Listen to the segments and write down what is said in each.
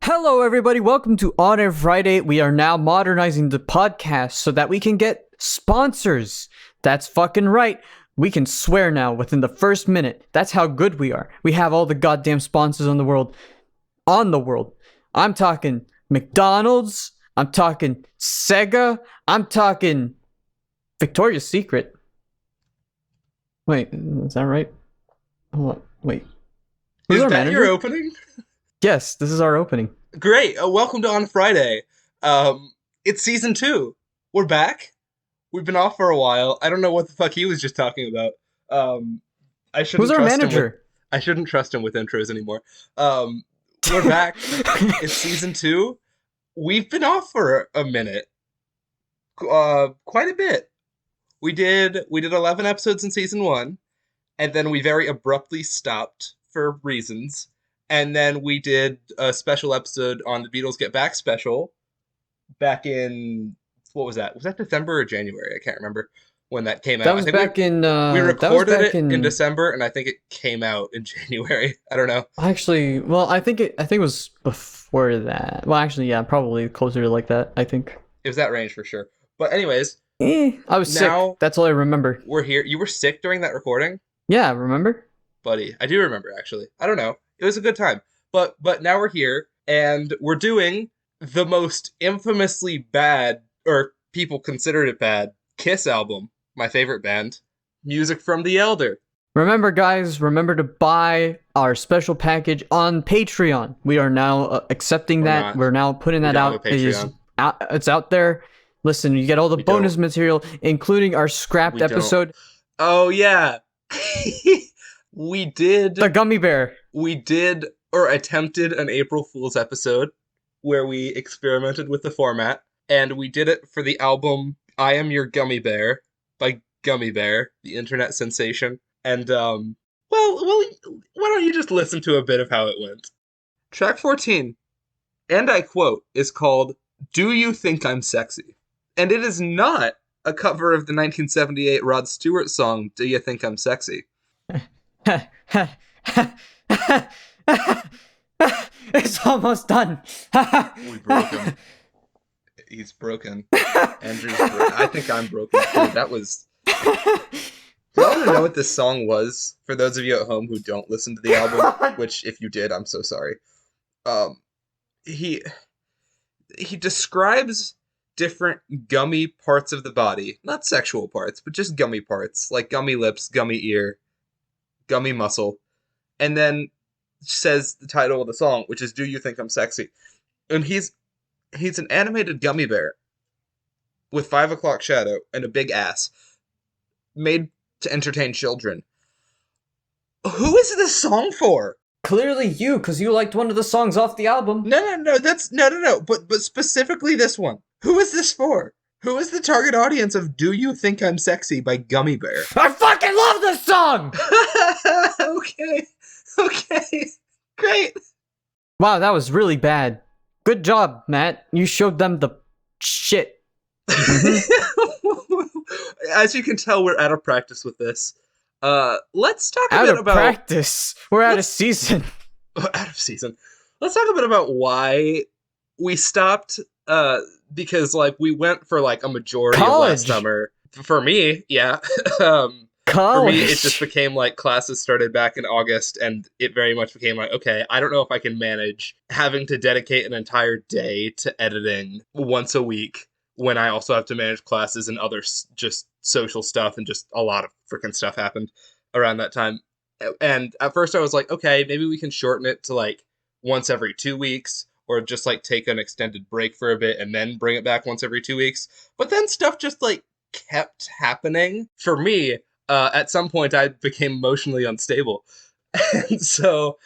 Hello, everybody. Welcome to On Air Friday. We are now modernizing the podcast so that we can get sponsors. That's fucking right. We can swear now within the first minute. That's how good we are. We have all the goddamn sponsors on the world. I'm talking McDonald's. I'm talking Sega. I'm talking Victoria's Secret. Wait, is that right? Hold on. Wait. Is that your opening? Yes, this is our opening. Great. Welcome to On Friday. It's season 2. We're back. We've been off for a while. I don't know what the fuck he was just talking about. Who's our manager? I shouldn't trust him with intros anymore. We're back. It's season 2. We've been off for a minute. Quite a bit. We did 11 episodes in season 1, and then we very abruptly stopped for reasons. And then we did a special episode on the Beatles Get Back special back in, what was that? Was that December or January? I can't remember when that came out. That was back in... we recorded it in December, and I think it came out in January. I don't know. Actually, well, I think it was before that. Well, actually, yeah, probably closer to like that, I think. It was that range for sure. But anyways... I was sick. That's all I remember. We're here. You were sick during that recording? Yeah, remember? Buddy, I do remember, actually. I don't know. It was a good time. But now we're here, and we're doing the most infamously bad, or people considered it bad, Kiss album, my favorite band, Music from the Elder. Remember, guys, remember to buy our special package on Patreon. We are now accepting that. We're now putting that out. It's out there. Listen, you get all the bonus material, including our scrapped episode. Oh, yeah. We did... The Gummy Bear. We did, or attempted, an April Fool's episode where we experimented with the format, and we did it for the album I Am Your Gummy Bear by Gummy Bear, the internet sensation. And, well, why don't you just listen to a bit of how it went? Track 14, and I quote, is called Do You Think I'm Sexy? And it is not a cover of the 1978 Rod Stewart song, Do You Think I'm Sexy? It's almost done. We broke him. He's broken. Andrew's broken. I think I'm broken too. That was... Do you want to know what this song was? For those of you at home who don't listen to the album, which if you did, I'm so sorry. He describes different gummy parts of the body. Not sexual parts, but just gummy parts. Like gummy lips, gummy ear, gummy muscle. And then says the title of the song, which is Do You Think I'm Sexy? And he's an animated gummy bear with 5 o'clock shadow and a big ass made to entertain children. Who is this song for? Clearly you, because you liked one of the songs off the album. No. That's no. But specifically this one. Who is this for? Who is the target audience of Do You Think I'm Sexy by Gummy Bear? I fucking love this song! Okay. Great. Wow, that was really bad. Good job, Matt. You showed them the shit. As you can tell, we're out of practice with this. Let's talk a bit about... Out of practice? We're out of season. Out of season. Let's talk a bit about why we stopped, because, like, we went for, like, a majority of last summer. For me, yeah. For me, it just became, like, classes started back in August, and it very much became like, okay, I don't know if I can manage having to dedicate an entire day to editing once a week when I also have to manage classes and other just social stuff, and just a lot of freaking stuff happened around that time. And at first I was like, okay, maybe we can shorten it to, like, once every 2 weeks, or just, like, take an extended break for a bit and then bring it back once every 2 weeks. But then stuff just, like, kept happening. For me, at some point I became emotionally unstable. And so,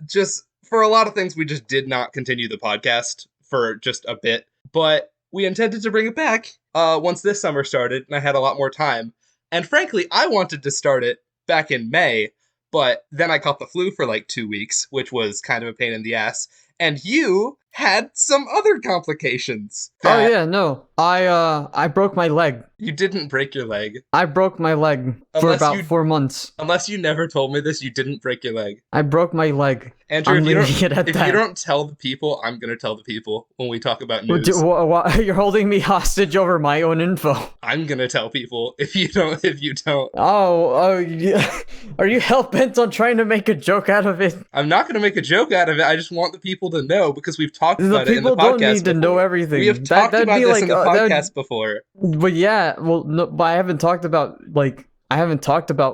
just for a lot of things, we just did not continue the podcast for just a bit. But we intended to bring it back once this summer started, and I had a lot more time. And frankly, I wanted to start it back in May, but then I caught the flu for like 2 weeks, which was kind of a pain in the ass. And you had some other complications. Oh yeah, no. I broke my leg. You didn't break your leg. I broke my leg for about 4 months. Unless you never told me this, you didn't break your leg. I broke my leg. Andrew, if you don't tell the people, I'm going to tell the people when we talk about news. You're holding me hostage over my own info. I'm going to tell people if you don't. Oh, yeah. Are you hell-bent on trying to make a joke out of it? I'm not going to make a joke out of it. I just want the people to know because we've talked about it in the podcast. The people don't need to know everything. We have talked about this in the podcast before. But yeah, well, no, but I haven't talked about,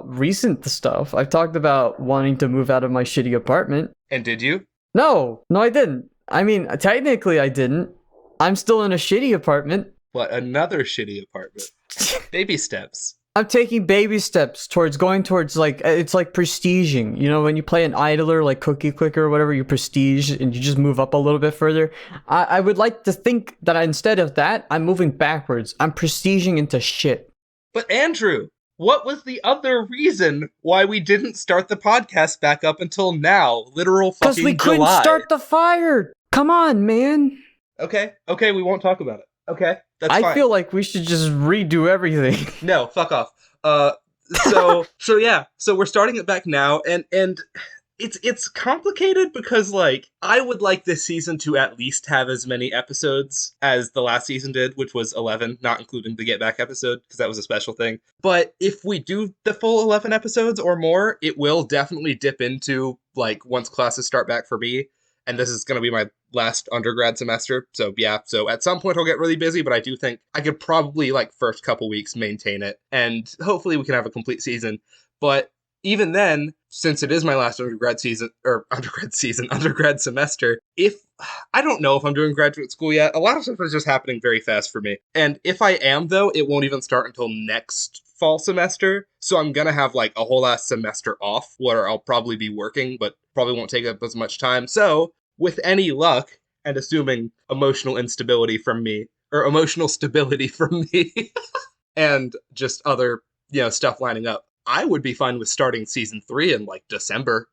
recent stuff. I've talked about wanting to move out of my shitty apartment. And did you? No, I didn't. I mean, technically I didn't. I'm still in a shitty apartment. What, another shitty apartment? Baby steps. I'm taking baby steps going towards, like, it's like prestiging. You know, when you play an idler, like Cookie Clicker or whatever, you prestige and you just move up a little bit further. I would like to think that instead of that, I'm moving backwards. I'm prestiging into shit. But Andrew, what was the other reason why we didn't start the podcast back up until now? Literal fucking July. Because we couldn't start the fire. Come on, man. Okay, we won't talk about it. Okay, that's fine. I feel like we should just redo everything. No, fuck off. So we're starting it back now, and it's complicated because, like, I would like this season to at least have as many episodes as the last season did, which was 11, not including the Get Back episode, because that was a special thing. But if we do the full 11 episodes or more, it will definitely dip into, like, once classes start back for me, and this is going to be my last undergrad semester, so yeah, so at some point I'll get really busy, but I do think I could probably, like, first couple weeks maintain it, and hopefully we can have a complete season. But even then, since it is my last undergrad semester, I don't know if I'm doing graduate school yet. A lot of stuff is just happening very fast for me. And if I am, though, it won't even start until next fall semester. So I'm going to have, like, a whole last semester off where I'll probably be working, but probably won't take up as much time. So with any luck, and assuming emotional stability from me, and just other, stuff lining up, I would be fine with starting season 3 in, like, December,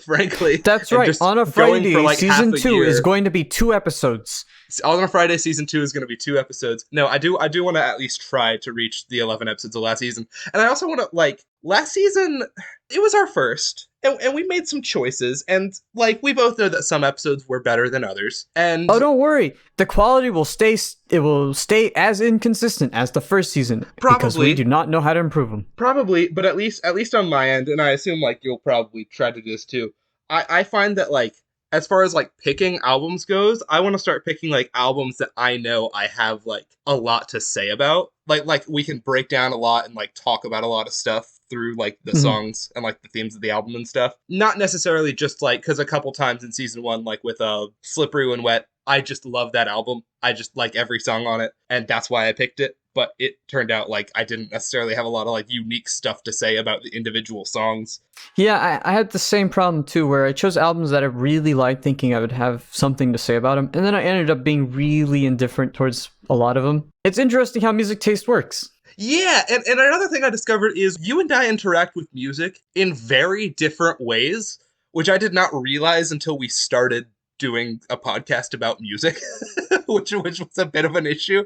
frankly. That's right. On a Friday, season 2 is going to be 2 episodes. On a Friday, season 2 is going to be 2 episodes. No, I do want to at least try to reach the 11 episodes of last season. And I also want to, like, last season, it was our first. And we made some choices, and, like, we both know that some episodes were better than others. And oh, don't worry, the quality will stay. It will stay as inconsistent as the first season, probably, because we do not know how to improve them. Probably, but at least on my end, and I assume, like, you'll probably try to do this too. I find that, like, as far as, like, picking albums goes, I want to start picking, like, albums that I know I have, like, a lot to say about. Like we can break down a lot and, like, talk about a lot of stuff through, like, the songs and, like, the themes of the album and stuff. Not necessarily just, like, because a couple times in season 1, like, with Slippery When Wet, I just love that album. I just like every song on it, and that's why I picked it. But it turned out, like, I didn't necessarily have a lot of, like, unique stuff to say about the individual songs. Yeah, I had the same problem too, where I chose albums that I really liked, thinking I would have something to say about them, and then I ended up being really indifferent towards a lot of them. It's interesting how music taste works. Yeah, and another thing I discovered is you and I interact with music in very different ways, which I did not realize until we started doing a podcast about music, which was a bit of an issue,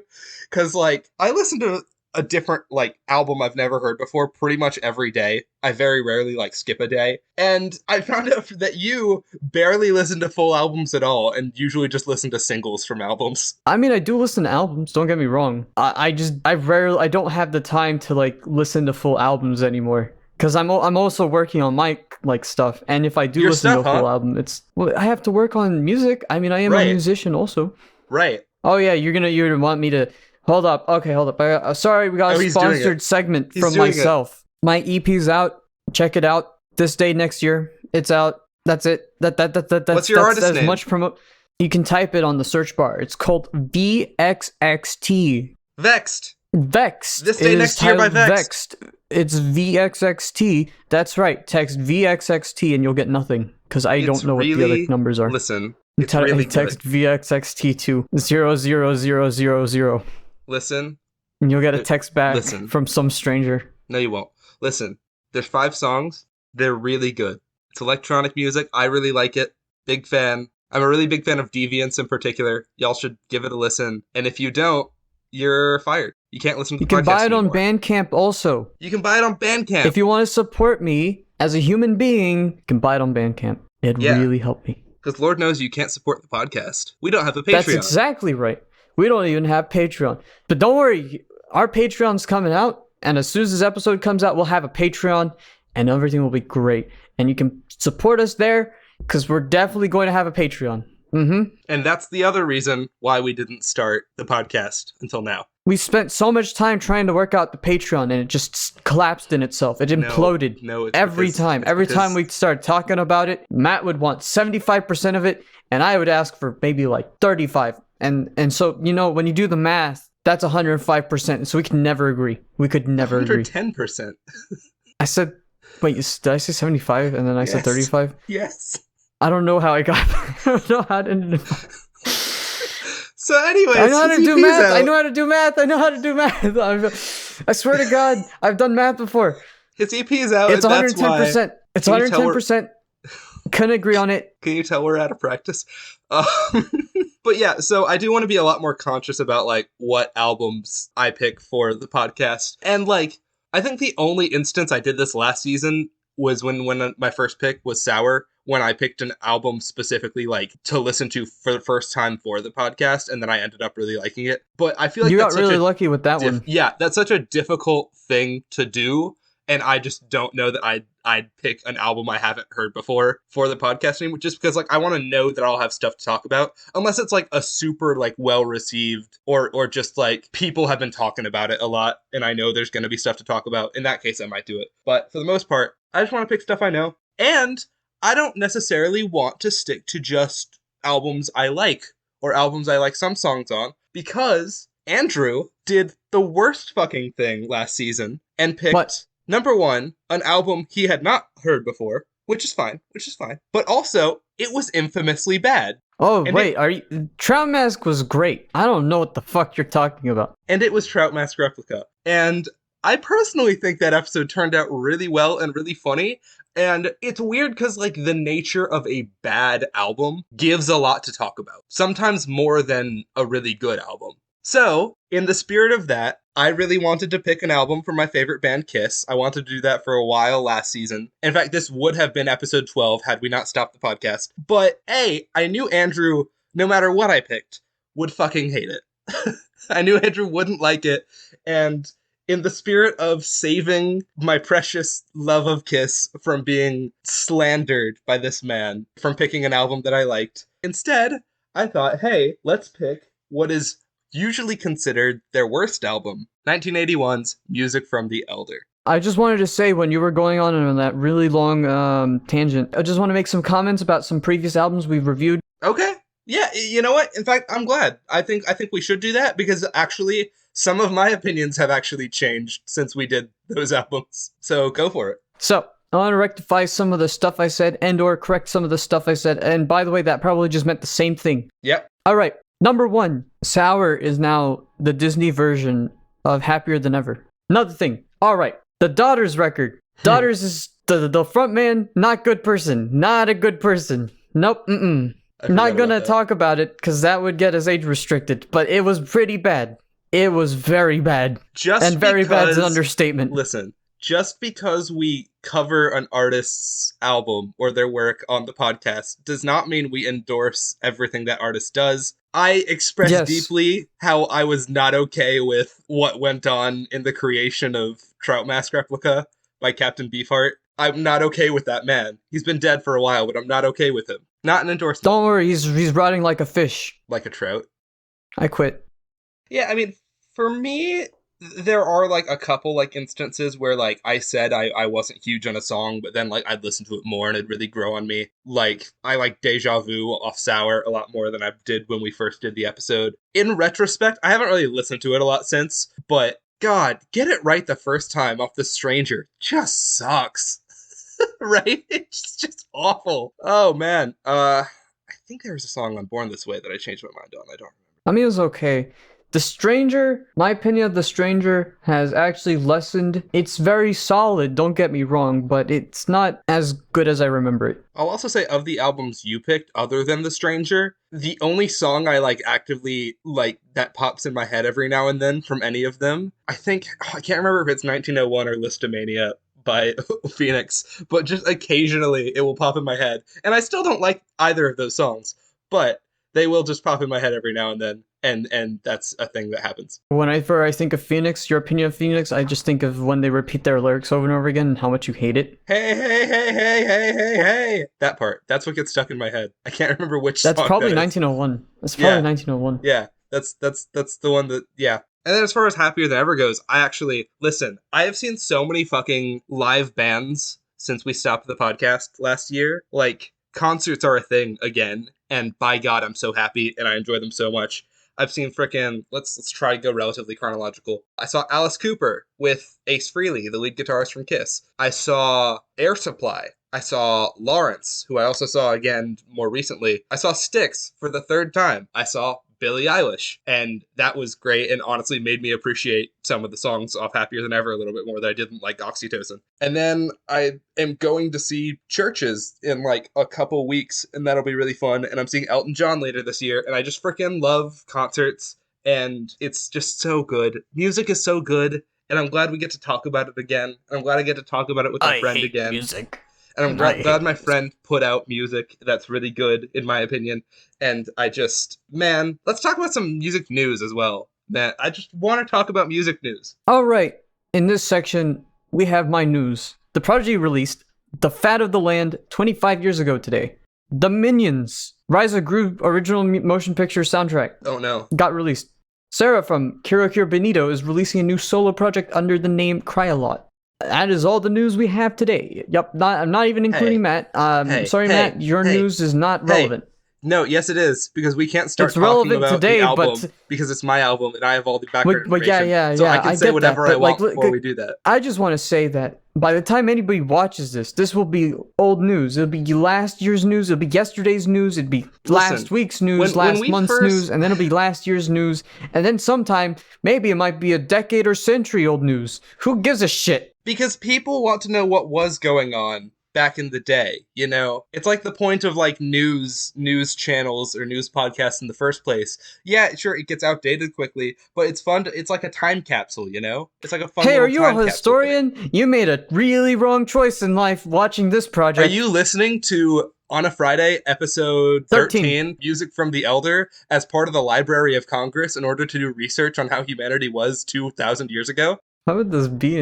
because, like, I listen to a different, like, album I've never heard before pretty much every day. I very rarely, like, skip a day, and I found out that you barely listen to full albums at all, and usually just listen to singles from albums. I mean, I do listen to albums, don't get me wrong. I don't have the time to, like, listen to full albums anymore. Because I'm also working on my, like, stuff, and if I do listen to a full album, I have to work on music. I mean, I am a musician also. Right. Oh yeah, you're gonna want me to hold up. Okay, hold up. Sorry, we got a sponsored segment from myself. My EP's out. Check it out. This day next year, it's out. That's it. That's What's your artist name? Much you can type it on the search bar. It's called VXXT. Vexed. This day next year by Vexed. It's VXXT. That's right. Text VXXT and you'll get nothing, because I don't know what the other numbers are. Listen, it's really text VXXT to 00000. Listen. And you'll get a text back from some stranger. No, you won't. Listen, there's 5 songs. They're really good. It's electronic music. I really like it. Big fan. I'm a really big fan of Deviants in particular. Y'all should give it a listen. And if you don't, you're fired. You can't listen to the podcast anymore. You can buy it on Bandcamp also. You can buy it on Bandcamp. If you want to support me as a human being, you can buy it on Bandcamp. It'd really help me. Because Lord knows you can't support the podcast. We don't have a Patreon. That's exactly right. We don't even have Patreon. But don't worry, our Patreon's coming out. And as soon as this episode comes out, we'll have a Patreon and everything will be great. And you can support us there because we're definitely going to have a Patreon. And that's the other reason why we didn't start the podcast until now. We spent so much time trying to work out the Patreon and it just collapsed in itself. It imploded every time. Every time we started talking about it, Matt would want 75% of it and I would ask for maybe like 35. And so, you know, when you do the math, that's 105%. So we can never agree. We could never agree. 110%. I said, wait, did I say 75 and then I said 35? Yes. I don't know how I got I don't know how to So anyways, I know how to do math. I know how to do math. I know how to do math. I swear to God, I've done math before. His EP is out. It's 110%. It's 110%. Couldn't agree on it. Can you tell we're out of practice? But yeah, so I do want to be a lot more conscious about like what albums I pick for the podcast. And like, I think the only instance I did this last season was when my first pick was Sour, when I picked an album specifically like to listen to for the first time for the podcast, and then I ended up really liking it. But I feel like you got really lucky with that one. Yeah, that's such a difficult thing to do, and I just don't know that I'd pick an album I haven't heard before for the podcast anymore, just because like I want to know that I'll have stuff to talk about, unless it's like a super like well received or just like people have been talking about it a lot and I know there's going to be stuff to talk about. In that case I might do it, but for the most part I just want to pick stuff I know, and I don't necessarily want to stick to just albums I like or albums I like some songs on, because Andrew did the worst fucking thing last season and picked number one, an album he had not heard before, which is fine. But also, it was infamously bad. Oh, and wait, Trout Mask was great. I don't know what the fuck you're talking about. And it was Trout Mask Replica. And I personally think that episode turned out really well and really funny. And it's weird because, like, the nature of a bad album gives a lot to talk about. Sometimes more than a really good album. So, in the spirit of that, I really wanted to pick an album from my favorite band, Kiss. I wanted to do that for a while last season. In fact, this would have been episode 12 had we not stopped the podcast. But, A, I knew Andrew, no matter what I picked, would fucking hate it. I knew Andrew wouldn't like it. And in the spirit of saving my precious love of Kiss from being slandered by this man, from picking an album that I liked, instead, I thought, hey, let's pick what is usually considered their worst album, 1981's Music from the Elder. I just wanted to say, when you were going on that really long tangent, I just want to make some comments about some previous albums we've reviewed. Okay. Yeah, you know what? In fact, I'm glad. I think we should do that, because actually some of my opinions have actually changed since we did those albums. So go for it. So I want to rectify some of the stuff I said and or correct some of the stuff I said. And by the way, that probably just meant the same thing. Yep. All right. Number one, Sour is now the Disney version of Happier Than Ever. Another thing. All right. The Daughters record. Daughters is the front man, not good person. Not a good person. Nope. Not gonna talk about it because that would get us age restricted. But it was pretty bad. It was very bad. Very bad is an understatement. Listen, just because we cover an artist's album or their work on the podcast does not mean we endorse everything that artist does. I expressed deeply how I was not okay with what went on in the creation of Trout Mask Replica by Captain Beefheart. I'm not okay with that man. He's been dead for a while, but I'm not okay with him. Not an endorsement. Don't worry, he's rotting like a fish. Like a trout. I quit. Yeah, I mean, for me, there are like a couple like instances where like I said I wasn't huge on a song, but then like I'd listen to it more and it'd really grow on me. Like I like Deja Vu off Sour a lot more than I did when we first did the episode. In retrospect, I haven't really listened to it a lot since, but God, Get It Right the first time off The Stranger just sucks. Right? It's just awful. Oh man. I think there was a song on Born This Way that I changed my mind on. I don't remember. I mean, it was okay. The Stranger, my opinion of The Stranger has actually lessened. It's very solid, don't get me wrong, but it's not as good as I remember it. I'll also say, of the albums you picked, other than The Stranger, the only song I actively that pops in my head every now and then from any of them, I can't remember if it's 1901 or Listomania by Phoenix, but just occasionally it will pop in my head. And I still don't like either of those songs, but they will just pop in my head every now and then, and that's a thing that happens. Whenever I think of Phoenix, your opinion of Phoenix, I just think of when they repeat their lyrics over and over again and how much you hate it. Hey, hey, hey, hey, hey, hey, hey. That part. That's what gets stuck in my head. I can't remember which song That's probably that 1901. That's probably 1901. Yeah, that's the one that, yeah. And then as far as Happier Than Ever goes, I have seen so many fucking live bands since we stopped the podcast last year. Concerts are a thing again, and by God, I'm so happy, and I enjoy them so much. I've seen frickin', let's try to go relatively chronological. I saw Alice Cooper with Ace Frehley, the lead guitarist from Kiss. I saw Air Supply. I saw Lawrence, who I also saw again more recently. I saw Styx for the third time. I saw Billie Eilish, and that was great and honestly made me appreciate some of the songs off Happier Than Ever a little bit more that I didn't like Oxytocin. And then I am going to see Churches in a couple weeks, and that'll be really fun. And I'm seeing Elton John later this year, and I just freaking love concerts, and it's just so good. Music is so good, and I'm glad we get to talk about it again. And I'm glad I get to talk about it with a friend again. Music. And I'm glad my friend put out music that's really good, in my opinion. And let's talk about some music news as well. Man, I just want to talk about music news. All right. In this section, we have my news. The Prodigy released The Fat of the Land 25 years ago today. The Minions, Rise of Gru original motion picture soundtrack. Oh no. Got released. Sarah from Kiro Kiro Benito is releasing a new solo project under the name Cry a Lot. That is all the news we have today. Yep, I'm not even including Matt. Matt, your news is not relevant. No, yes it is, because we can't start talking about today, the album because it's my album and I have all the background information. So I can say whatever I want before we do that. I just want to say that by the time anybody watches this will be old news. It'll be last year's news, it'll be yesterday's news, it'll be last week's news, last month's news, and then it'll be last year's news, and then sometime, maybe it might be a decade or century old news. Who gives a shit? Because people want to know what was going on back in the day, you know? It's like the point of news channels or news podcasts in the first place. Yeah, sure, it gets outdated quickly, but it's fun it's like a time capsule, you know? It's like a fun Hey, are you a historian? You made a really wrong choice in life watching this project. Are you listening to On a Friday, episode 13, Music from the Elder, as part of the Library of Congress in order to do research on how humanity was 2,000 years ago? Why would this be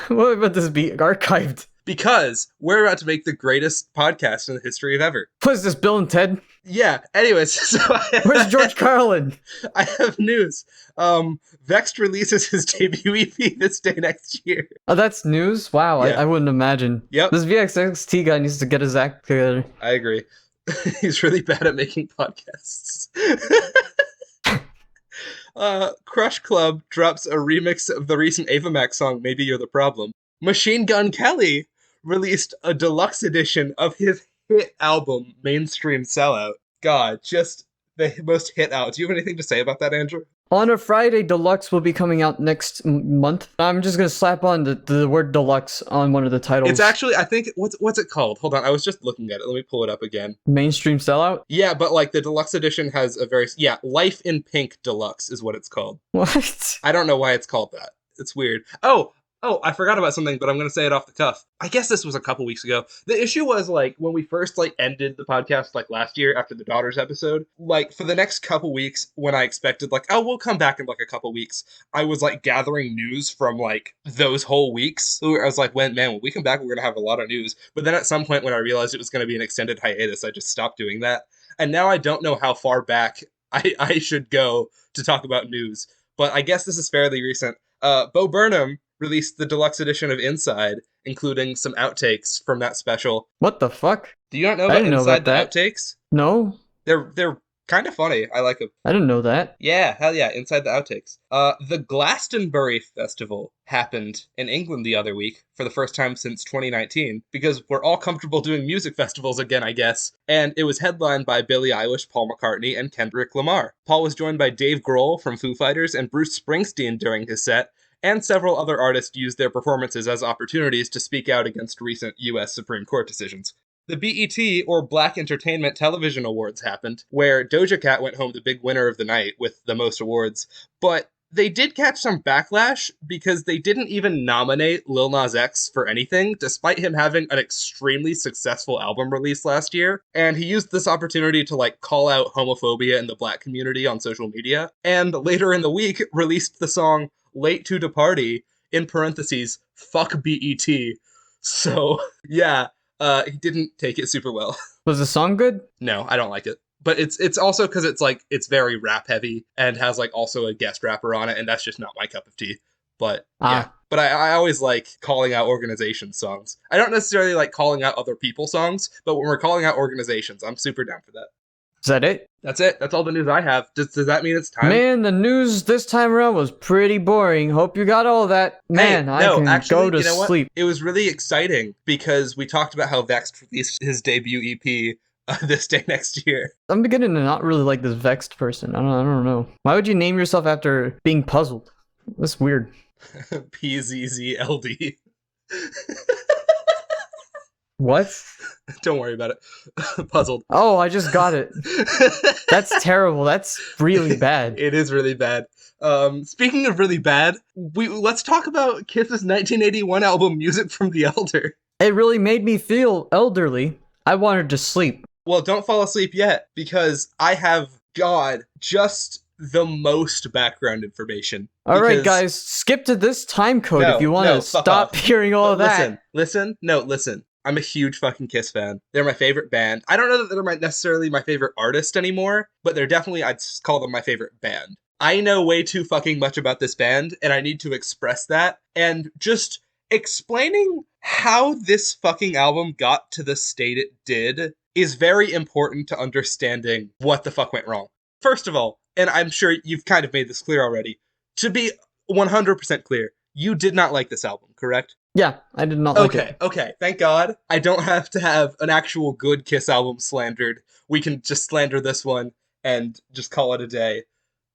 archived? Because we're about to make the greatest podcast in the history of ever. What is this, Bill and Ted? Yeah, anyways, so where's George Carlin? I have news. VXXT releases his debut EP this day next year. Oh, that's news? Wow, yeah. I wouldn't imagine. Yep. This VXXT guy needs to get his act together. I agree. He's really bad at making podcasts. Crush Club drops a remix of the recent Ava Max song, Maybe You're the Problem. Machine Gun Kelly released a deluxe edition of his hit album, Mainstream Sellout. God, just the most hit out. Do you have anything to say about that, Andrew? On a Friday, Deluxe will be coming out next month. I'm just going to slap on the word Deluxe on one of the titles. It's actually, I think, what's it called? Hold on, I was just looking at it. Let me pull it up again. Mainstream Sellout? Yeah, but the Deluxe edition has a very, Life in Pink Deluxe is what it's called. What? I don't know why it's called that. It's weird. Oh, I forgot about something, but I'm going to say it off the cuff. I guess this was a couple weeks ago. The issue was, when we first, ended the podcast, last year after the Daughters episode, for the next couple weeks, when I expected, we'll come back in, a couple weeks, I was, gathering news from, those whole weeks. I was when we come back, we're going to have a lot of news. But then at some point, when I realized it was going to be an extended hiatus, I just stopped doing that. And now I don't know how far back I should go to talk about news. But I guess this is fairly recent. Bo Burnham released the deluxe edition of Inside, including some outtakes from that special. What the fuck? Do you not know about Inside the outtakes? No. They're Kind of funny. I like him. I didn't know that. Yeah, hell yeah, inside the outtakes. The Glastonbury Festival happened in England the other week for the first time since 2019 because we're all comfortable doing music festivals again, I guess. And it was headlined by Billie Eilish, Paul McCartney, and Kendrick Lamar. Paul was joined by Dave Grohl from Foo Fighters and Bruce Springsteen during his set, and several other artists used their performances as opportunities to speak out against recent US Supreme Court decisions. The BET, or Black Entertainment Television Awards, happened, where Doja Cat went home the big winner of the night with the most awards, but they did catch some backlash because they didn't even nominate Lil Nas X for anything, despite him having an extremely successful album release last year. And he used this opportunity to call out homophobia in the black community on social media. And later in the week, released the song Late to the Party, in parentheses, fuck BET. So, yeah. He didn't take it super well. Was the song good? No, I don't like it. But it's also because it's very rap heavy and has also a guest rapper on it, and that's just not my cup of tea. But yeah. But I always like calling out organization songs. I don't necessarily like calling out other people's songs, but when we're calling out organizations, I'm super down for that. Is that it? That's it. That's all the news I have. Does that mean it's time? Man, the news this time around was pretty boring. Hope you got all that. Man, I can go to sleep. It was really exciting because we talked about how VXXT released his debut EP this day next year. I'm beginning to not really like this VXXT person. I don't know. Why would you name yourself after being puzzled? That's weird. PZZLD. What? Don't worry about it. Puzzled. Oh, I just got it. That's terrible. That's really bad. It is really bad. Speaking of really bad, let's talk about Kiss's 1981 album, Music from the Elder. It really made me feel elderly. I wanted to sleep. Well, don't fall asleep yet, because I have, just the most background information. All right, guys, skip to this time code if you want to stop hearing all of that. Listen. I'm a huge fucking Kiss fan. They're my favorite band. I don't know that they're necessarily my favorite artist anymore, but they're definitely, I'd call them my favorite band. I know way too fucking much about this band, and I need to express that. And just explaining how this fucking album got to the state it did is very important to understanding what the fuck went wrong. First of all, and I'm sure you've kind of made this clear already, to be 100% clear, you did not like this album, correct? Yeah, I did not like it. Okay, thank God. I don't have to have an actual good Kiss album slandered. We can just slander this one and just call it a day.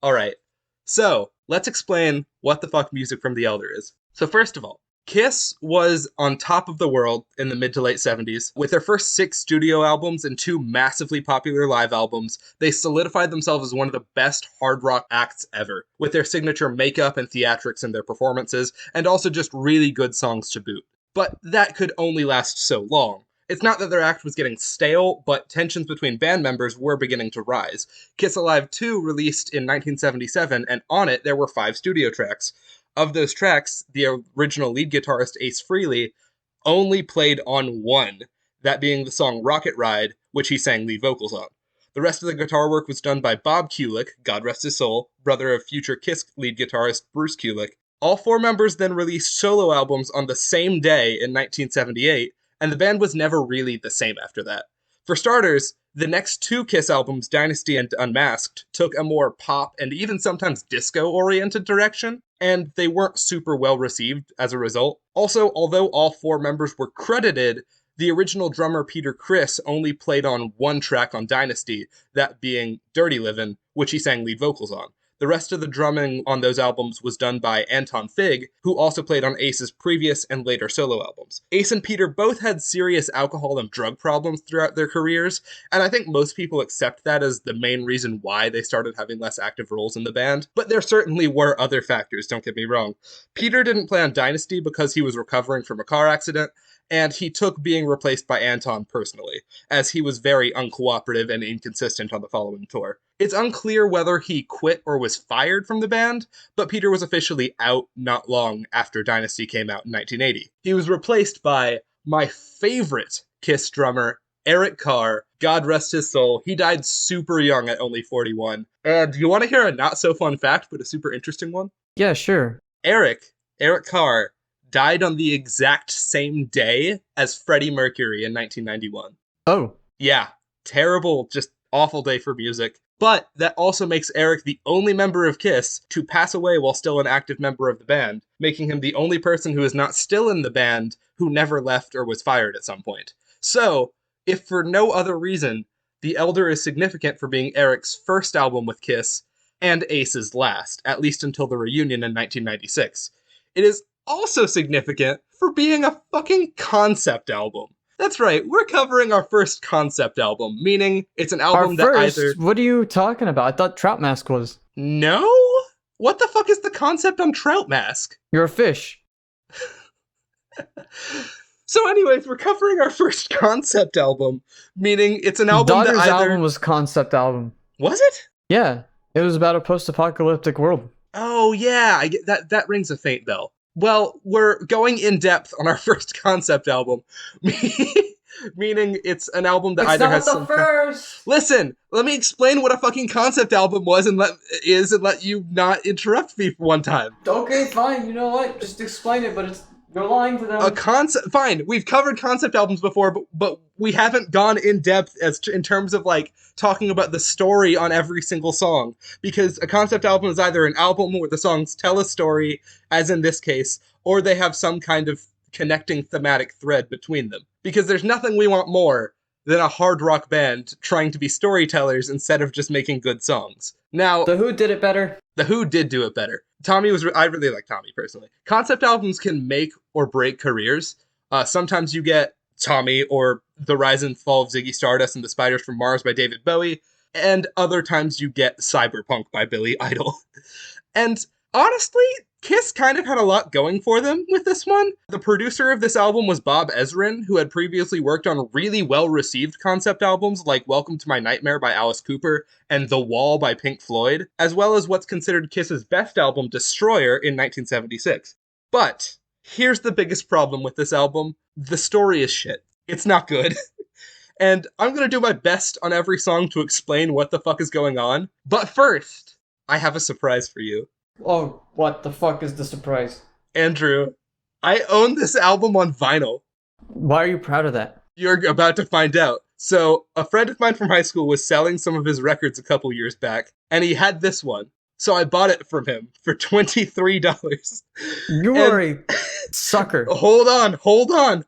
Alright, so let's explain what the fuck Music from the Elder is. So first of all, Kiss was on top of the world in the mid to late 70s. With their first 6 studio albums and 2 massively popular live albums, they solidified themselves as one of the best hard rock acts ever, with their signature makeup and theatrics in their performances, and also just really good songs to boot. But that could only last so long. It's not that their act was getting stale, but tensions between band members were beginning to rise. Kiss Alive 2 released in 1977, and on it there were 5 studio tracks. Of those tracks, the original lead guitarist Ace Frehley only played on one, that being the song Rocket Ride, which he sang lead vocals on. The rest of the guitar work was done by Bob Kulick, God rest his soul, brother of future Kiss lead guitarist Bruce Kulick. All 4 members then released solo albums on the same day in 1978, and the band was never really the same after that. For starters, the next 2 Kiss albums, Dynasty and Unmasked, took a more pop and even sometimes disco-oriented direction, and they weren't super well received as a result. Also, although all 4 members were credited, the original drummer Peter Criss only played on one track on Dynasty, that being Dirty Livin', which he sang lead vocals on. The rest of the drumming on those albums was done by Anton Fig, who also played on Ace's previous and later solo albums. Ace and Peter both had serious alcohol and drug problems throughout their careers, and I think most people accept that as the main reason why they started having less active roles in the band. But there certainly were other factors, don't get me wrong. Peter didn't play on Dynasty because he was recovering from a car accident, and he took being replaced by Anton personally, as he was very uncooperative and inconsistent on the following tour. It's unclear whether he quit or was fired from the band, but Peter was officially out not long after Dynasty came out in 1980. He was replaced by my favorite Kiss drummer, Eric Carr. God rest his soul. He died super young at only 41. And you want to hear a not so fun fact, but a super interesting one? Yeah, sure. Eric Carr, died on the exact same day as Freddie Mercury in 1991. Oh. Yeah, terrible, just awful day for music. But that also makes Eric the only member of Kiss to pass away while still an active member of the band, making him the only person who is not still in the band who never left or was fired at some point. So, if for no other reason, The Elder is significant for being Eric's first album with Kiss and Ace's last, at least until the reunion in 1996. It is also significant for being a fucking concept album. That's right, we're covering our first concept album, meaning it's an album that either... What are you talking about? I thought Trout Mask was. No? What the fuck is the concept on Trout Mask? You're a fish. So anyways, we're covering our first concept album, meaning it's an album Daughter's that either... album was concept album. Was it? Yeah, it was about a post-apocalyptic world. Oh yeah, I get that rings a faint bell. Well, we're going in depth on our first concept album, meaning it's an album that either has some... Listen, let me explain what a fucking concept album was and let you not interrupt me for one time. Okay, fine. You know what? Just explain it, but you're lying to them. Fine. We've covered concept albums before, but we haven't gone in depth in terms of like talking about the story on every single song, because a concept album is either an album where the songs tell a story, as in this case, or they have some kind of connecting thematic thread between them. Because there's nothing we want more than a hard rock band trying to be storytellers instead of just making good songs. Now, The Who did it better. The Who did do it better. I really like Tommy personally. Concept albums can make or break careers. Sometimes you get Tommy or The Rise and Fall of Ziggy Stardust and the Spiders from Mars by David Bowie, and other times you get Cyberpunk by Billy Idol. And honestly, Kiss kind of had a lot going for them with this one. The producer of this album was Bob Ezrin, who had previously worked on really well-received concept albums like Welcome to My Nightmare by Alice Cooper and The Wall by Pink Floyd, as well as what's considered Kiss's best album, Destroyer, in 1976. But here's the biggest problem with this album. The story is shit. It's not good. And I'm going to do my best on every song to explain what the fuck is going on. But first, I have a surprise for you. Oh, what the fuck is the surprise? Andrew, I own this album on vinyl. Why are you proud of that? You're about to find out. So, a friend of mine from high school was selling some of his records a couple years back, and he had this one. So I bought it from him for $23. You are a sucker. Hold on.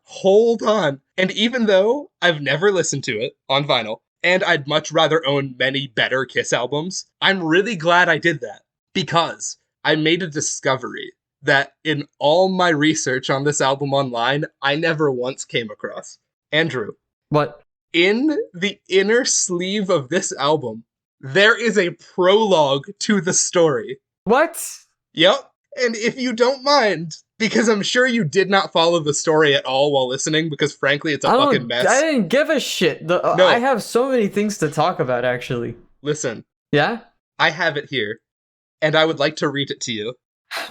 And even though I've never listened to it on vinyl, and I'd much rather own many better Kiss albums, I'm really glad I did that. Because I made a discovery that in all my research on this album online, I never once came across. Andrew. What? In the inner sleeve of this album, there is a prologue to the story. What? Yep. And if you don't mind, because I'm sure you did not follow the story at all while listening, because frankly, it's a fucking mess. I didn't give a shit. No. I have so many things to talk about, actually. Listen. Yeah? I have it here. And I would like to read it to you.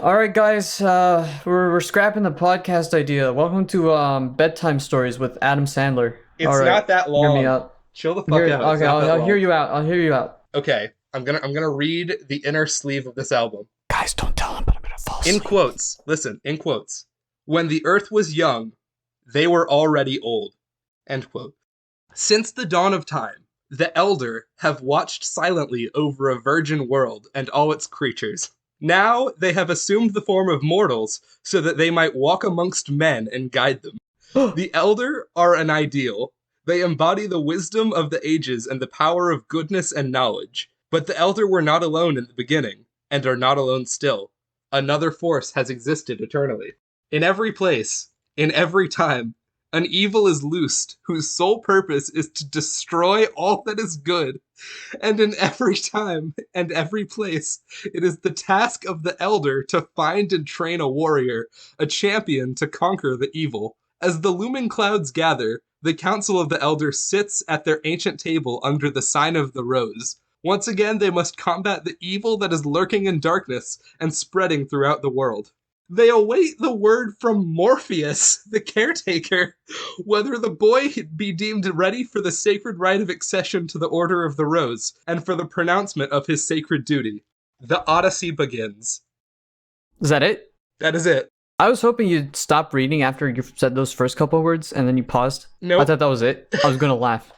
Alright guys, we're scrapping the podcast idea. Welcome to Bedtime Stories with Adam Sandler. It's not that long. Hear me out. Chill the fuck out. Okay, I'll hear you out. Okay, I'm gonna read the inner sleeve of this album. Guys, don't tell him, but I'm gonna fall asleep. In quotes, listen, in quotes. When the earth was young, they were already old. End quote. Since the dawn of time, the Elder have watched silently over a virgin world and all its creatures. Now they have assumed the form of mortals so that they might walk amongst men and guide them. The Elder are an ideal. They embody the wisdom of the ages and the power of goodness and knowledge. But the Elder were not alone in the beginning, and are not alone still. Another force has existed eternally. In every place, in every time, an evil is loosed, whose sole purpose is to destroy all that is good. And in every time and every place, it is the task of the Elder to find and train a warrior, a champion to conquer the evil. As the looming clouds gather, the Council of the Elder sits at their ancient table under the sign of the Rose. Once again, they must combat the evil that is lurking in darkness and spreading throughout the world. They await the word from Morpheus, the caretaker, whether the boy be deemed ready for the sacred rite of accession to the Order of the Rose, and for the pronouncement of his sacred duty. The Odyssey begins. Is that it? That is it. I was hoping you'd stop reading after you said those first couple words, and then you paused. Nope. I thought that was it. I was gonna laugh.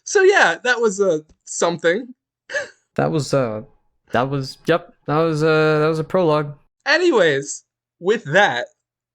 So yeah, that was something. That was a prologue. Anyways, with that,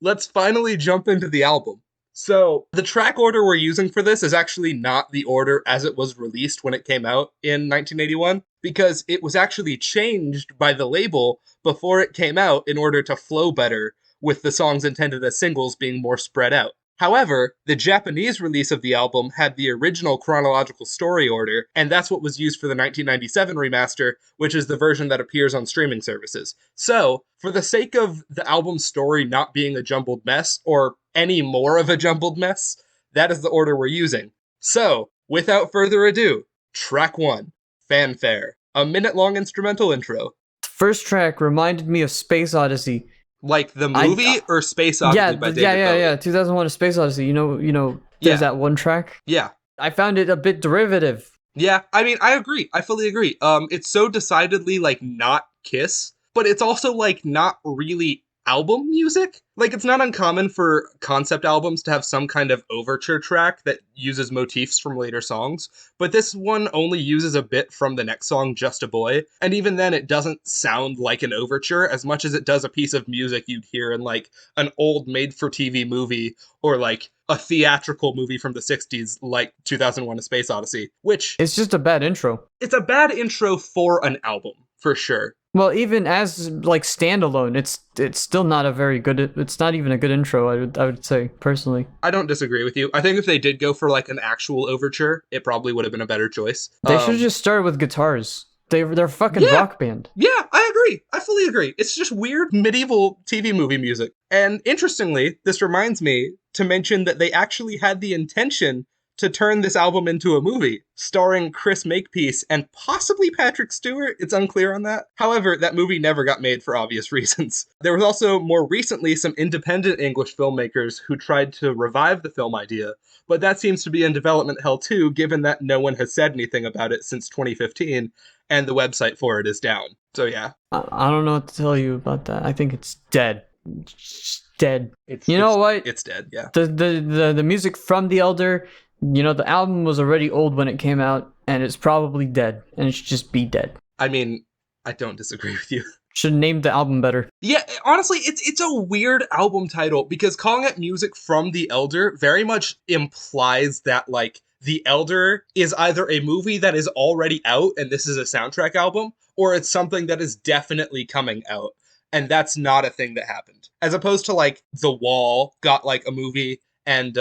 let's finally jump into the album. So, the track order we're using for this is actually not the order as it was released when it came out in 1981, because it was actually changed by the label before it came out in order to flow better, with the songs intended as singles being more spread out. However, the Japanese release of the album had the original chronological story order, and that's what was used for the 1997 remaster, which is the version that appears on streaming services. So, for the sake of the album's story not being a jumbled mess, or any more of a jumbled mess, that is the order we're using. So, without further ado, track 1, Fanfare, a minute-long instrumental intro. The first track reminded me of Space Odyssey. Like the movie or Space Odyssey by David Bowie? Yeah. 2001: A Space Odyssey. You know. There's that one track. Yeah. I found it a bit derivative. Yeah, I mean, I agree. I fully agree. It's so decidedly like not Kiss, but it's also like not really album music. Like, it's not uncommon for concept albums to have some kind of overture track that uses motifs from later songs, but this one only uses a bit from the next song, Just a Boy, and even then it doesn't sound like an overture as much as it does a piece of music you'd hear in like an old made-for-TV movie or like a theatrical movie from the 60s like 2001: A Space Odyssey, which... It's just a bad intro. It's a bad intro for an album, for sure. Well, even as like standalone, it's still not a very good. It's not even a good intro. I would say personally. I don't disagree with you. I think if they did go for like an actual overture, it probably would have been a better choice. They should have just started with guitars. They're a fucking rock band. Yeah, I agree. I fully agree. It's just weird medieval TV movie music. And interestingly, this reminds me to mention that they actually had the intention to turn this album into a movie, starring Chris Makepeace and possibly Patrick Stewart. It's unclear on that. However, that movie never got made for obvious reasons. There was also, more recently, some independent English filmmakers who tried to revive the film idea, but that seems to be in development hell too, given that no one has said anything about it since 2015, and the website for it is down. So yeah. I don't know what to tell you about that. I think it's dead. It's dead. You know what? It's dead, yeah. The music from The Elder... the album was already old when it came out, and it's probably dead, and it should just be dead. I mean, I don't disagree with you. Should have named the album better. Yeah, honestly, it's a weird album title, because calling it music from The Elder very much implies that, like, The Elder is either a movie that is already out, and this is a soundtrack album, or it's something that is definitely coming out, and that's not a thing that happened. As opposed to, like, The Wall got, like, a movie... And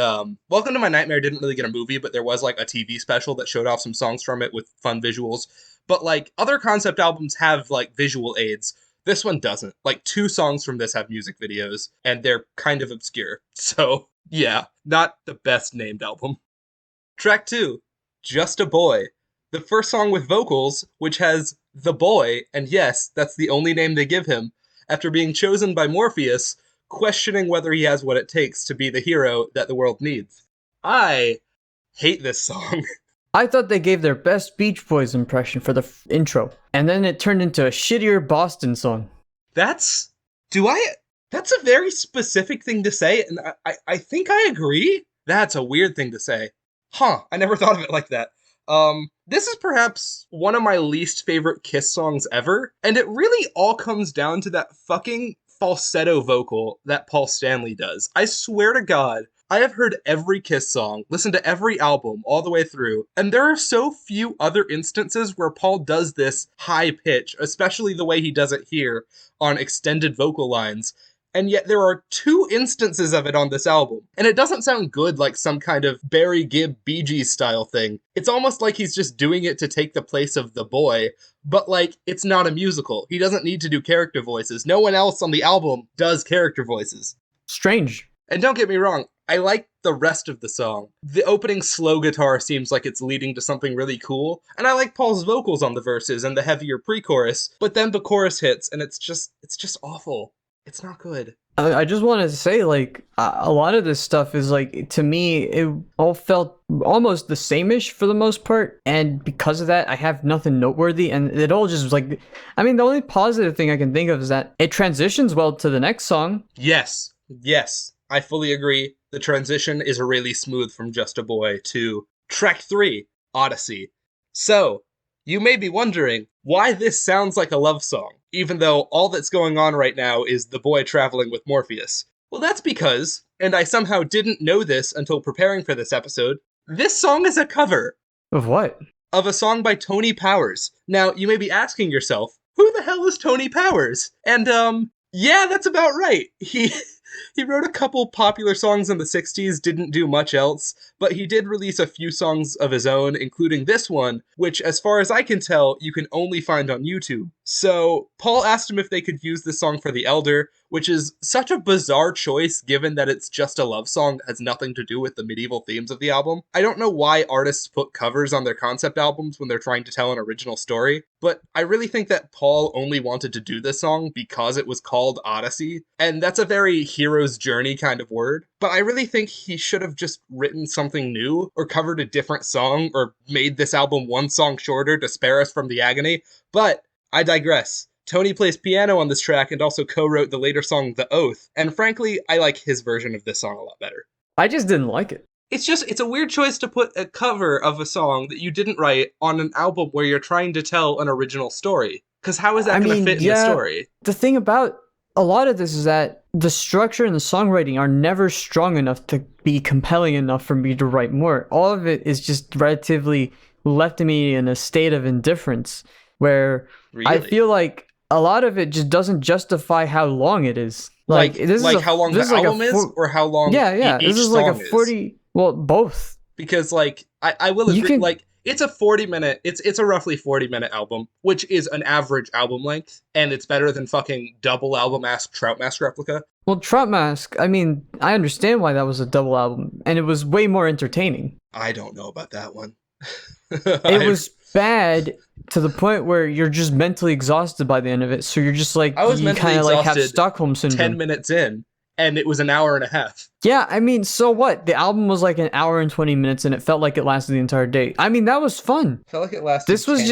Welcome to My Nightmare didn't really get a movie, but there was like a TV special that showed off some songs from it with fun visuals. But like other concept albums have like visual aids. This one doesn't. Like 2 songs from this have music videos, and they're kind of obscure. So yeah, not the best named album. Track 2, Just a Boy. The first song with vocals, which has The Boy, and yes, that's the only name they give him, after being chosen by Morpheus, questioning whether he has what it takes to be the hero that the world needs. I hate this song. I thought they gave their best Beach Boys impression for the intro, and then it turned into a shittier Boston song. That's a very specific thing to say, and I think I agree. That's a weird thing to say. Huh, I never thought of it like that. This is perhaps one of my least favorite Kiss songs ever, and it really all comes down to that fucking falsetto vocal that Paul Stanley does. I swear to God, I have heard every Kiss song, listened to every album all the way through, and there are so few other instances where Paul does this high pitch, especially the way he does it here on extended vocal lines. And yet there are 2 instances of it on this album. And it doesn't sound good like some kind of Barry Gibb Bee Gees style thing. It's almost like he's just doing it to take the place of the boy. But like, it's not a musical. He doesn't need to do character voices. No one else on the album does character voices. Strange. And don't get me wrong, I like the rest of the song. The opening slow guitar seems like it's leading to something really cool. And I like Paul's vocals on the verses and the heavier pre-chorus. But then the chorus hits and it's just awful. It's not good. I just wanted to say, like, a lot of this stuff is, like, to me, it all felt almost the same-ish for the most part, and because of that, I have nothing noteworthy, and it all just was, like, I mean, the only positive thing I can think of is that it transitions well to the next song. Yes, I fully agree. The transition is really smooth from Just a Boy to track 3, Odyssey. So, you may be wondering why this sounds like a love song, even though all that's going on right now is the boy traveling with Morpheus. Well, that's because, and I somehow didn't know this until preparing for this episode, this song is a cover. Of what? Of a song by Tony Powers. Now, you may be asking yourself, who the hell is Tony Powers? And, yeah, that's about right. He wrote a couple popular songs in the 60s, didn't do much else, but he did release a few songs of his own, including this one, which, as far as I can tell, you can only find on YouTube. So, Paul asked him if they could use this song for The Elder, which is such a bizarre choice given that it's just a love song that has nothing to do with the medieval themes of the album. I don't know why artists put covers on their concept albums when they're trying to tell an original story, but I really think that Paul only wanted to do this song because it was called Odyssey, and that's a very hero's journey kind of word. But I really think he should have just written something new, or covered a different song, or made this album one song shorter to spare us from the agony. But I digress. Tony plays piano on this track and also co-wrote the later song The Oath, and frankly, I like his version of this song a lot better. I just didn't like it. It's a weird choice to put a cover of a song that you didn't write on an album where you're trying to tell an original story. Because how is that going to fit in the story? The thing about a lot of this is that the structure and the songwriting are never strong enough to be compelling enough for me to write more. All of it is just relatively left me in a state of indifference, where I feel like a lot of it just doesn't justify how long it is. Like how long the album is, or how long each this is song like a 40. Well, both. Because I will agree. It's a 40-minute. It's a roughly 40-minute album, which is an average album length, and it's better than fucking double album-ass Trout Mask Replica. Well, Trout Mask, I mean, I understand why that was a double album, and it was way more entertaining. I don't know about that one. It was bad to the point where you're just mentally exhausted by the end of it. So you're just like, you kind of like have Stockholm Syndrome. 10 minutes in, and it was an hour and a half. Yeah, I mean, so what? The album was like an hour and 20 minutes, and it felt like it lasted the entire day. I mean, that was fun. Felt like it lasted. This was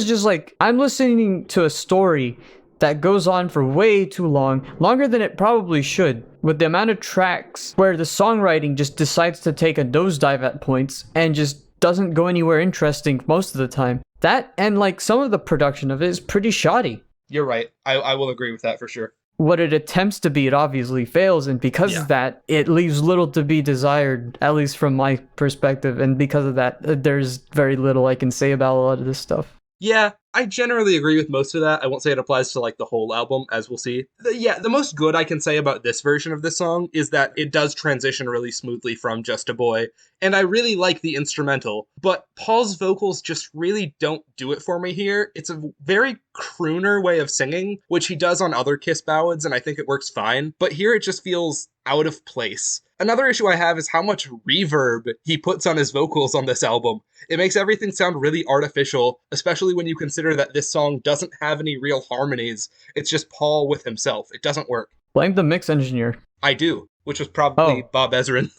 just like I'm listening to a story that goes on for way too long, longer than it probably should, with the amount of tracks where the songwriting just decides to take a nosedive at points and just doesn't go anywhere interesting most of the time. That, and like some of the production of it, is pretty shoddy. You're right. I will agree with that for sure. What it attempts to be, it obviously fails, and because of that, it leaves little to be desired, at least from my perspective, and because of that, there's very little I can say about a lot of this stuff. Yeah, I generally agree with most of that. I won't say it applies to like the whole album, as we'll see. The most good I can say about this version of this song is that it does transition really smoothly from Just a Boy, and I really like the instrumental, but Paul's vocals just really don't do it for me here. It's a very crooner way of singing, which he does on other Kiss ballads, and I think it works fine, but here it just feels out of place. Another issue I have is how much reverb he puts on his vocals on this album. It makes everything sound really artificial, especially when you consider that this song doesn't have any real harmonies. It's just Paul with himself. It doesn't work. Blame the mix engineer. I do, which was probably Bob Ezrin.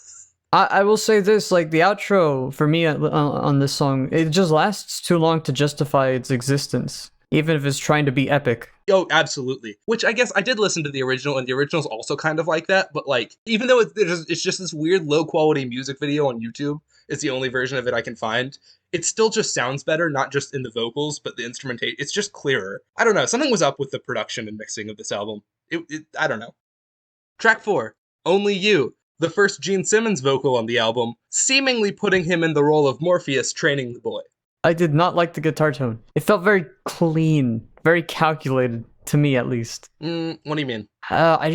I will say this, like the outro for me on this song, it just lasts too long to justify its existence, even if it's trying to be epic. Oh, absolutely. Which I guess I did listen to the original, and the original's also kind of like that, but like, even though it's just this weird low-quality music video on YouTube, it's the only version of it I can find, it still just sounds better, not just in the vocals, but the instrumentation. It's just clearer. I don't know, something was up with the production and mixing of this album. I don't know. Track 4, Only You. The first Gene Simmons vocal on the album, seemingly putting him in the role of Morpheus training the boy. I did not like the guitar tone. It felt very clean, very calculated, to me at least. What do you mean? I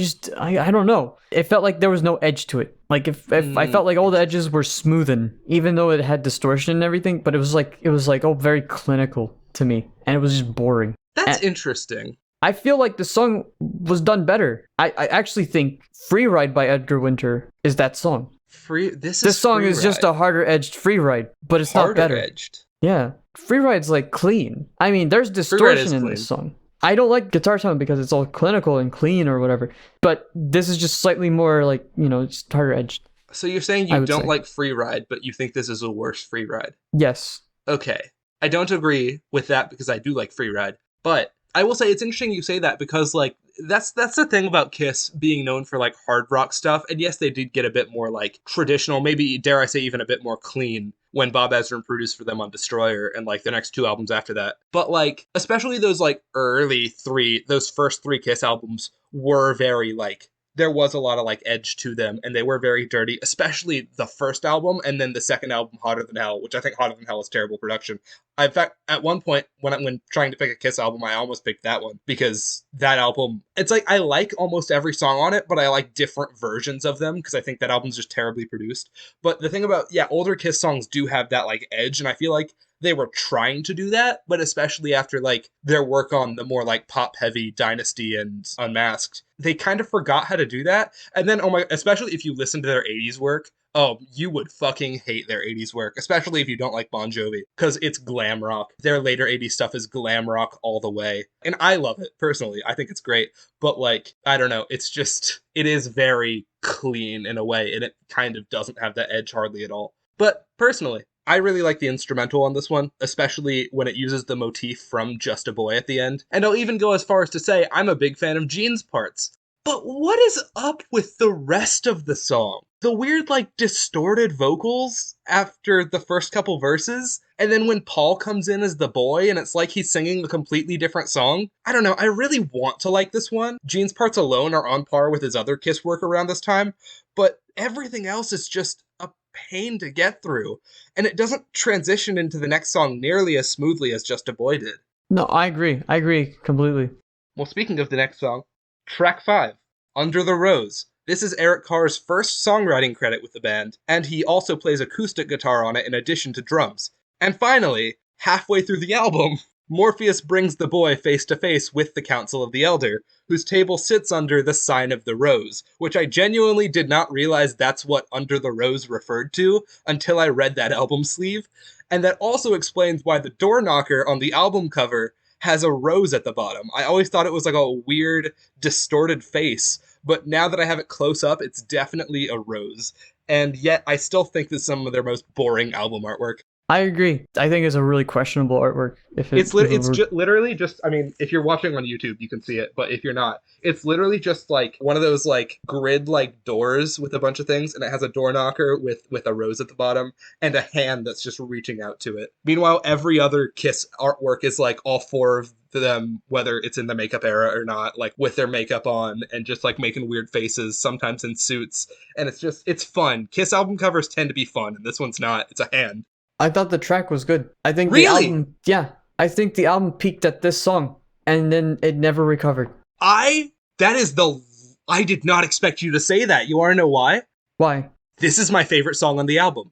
don't know. It felt like there was no edge to it. Like if I felt like all the edges were smoothened, even though it had distortion and everything, but it was like very clinical to me, and it was just boring. That's interesting. I feel like the song was done better. I actually think Free Ride by Edgar Winter is that song. This song is just a harder edged Free Ride, but it's not better. Edged. Yeah. Free Ride's like clean. I mean, there's distortion in this song. I don't like guitar tone because it's all clinical and clean or whatever, but this is just slightly more like, just harder edged. So you're saying you don't like Free Ride, but you think this is a worse Free Ride? Yes. Okay. I don't agree with that because I do like Free Ride, but I will say it's interesting you say that because like that's the thing about Kiss being known for like hard rock stuff, and yes, they did get a bit more like traditional, maybe dare I say even a bit more clean when Bob Ezrin produced for them on Destroyer and like the next two albums after that. But like, especially those like those first three Kiss albums were very like, there was a lot of like edge to them and they were very dirty, especially the first album and then the second album, Hotter Than Hell, which I think Hotter Than Hell is terrible production. In fact, at one point when trying to pick a Kiss album, I almost picked that one because that album, it's like I like almost every song on it, but I like different versions of them because I think that album's just terribly produced. But the thing about, yeah, older Kiss songs do have that like edge, and I feel like they were trying to do that, but especially after like their work on the more like pop heavy Dynasty and Unmasked, they kind of forgot how to do that. And then, oh my, especially if you listen to their 80s work, oh, you would fucking hate their 80s work, especially if you don't like Bon Jovi, because it's glam rock. Their later 80s stuff is glam rock all the way. And I love it, personally. I think it's great. But, like, I don't know. It's just, it is very clean in a way, and it kind of doesn't have that edge hardly at all. But, personally, I really like the instrumental on this one, especially when it uses the motif from Just a Boy at the end. And I'll even go as far as to say I'm a big fan of Gene's parts. But what is up with the rest of the song? The weird, like, distorted vocals after the first couple verses, and then when Paul comes in as the boy and it's like he's singing a completely different song. I don't know, I really want to like this one. Gene's parts alone are on par with his other Kiss work around this time, but everything else is just a pain to get through, and it doesn't transition into the next song nearly as smoothly as Just a Boy did. No, I agree completely. Well, speaking of the next song, track 5, Under the Rose. This is Eric Carr's first songwriting credit with the band, and he also plays acoustic guitar on it in addition to drums. And finally, halfway through the album, Morpheus brings the boy face to face with the Council of the Elder, whose table sits under the sign of the rose, which I genuinely did not realize that's what Under the Rose referred to until I read that album sleeve. And that also explains why the door knocker on the album cover has a rose at the bottom. I always thought it was like a weird, distorted face, but now that I have it close up, it's definitely a rose. And yet, I still think this is some of their most boring album artwork. I agree. I think it's a really questionable artwork. It's literally just, I mean, if you're watching on YouTube, you can see it, but if you're not, it's literally just like one of those like grid like doors with a bunch of things, and it has a door knocker with a rose at the bottom and a hand that's just reaching out to it. Meanwhile, every other Kiss artwork is like all four of them, whether it's in the makeup era or not, like with their makeup on and just like making weird faces, sometimes in suits, and it's fun. Kiss album covers tend to be fun, and this one's not. It's a hand. I thought the track was good. I think really? The album, yeah, I think the album peaked at this song, and then it never recovered. I did not expect you to say that. You want to know why? Why? This is my favorite song on the album.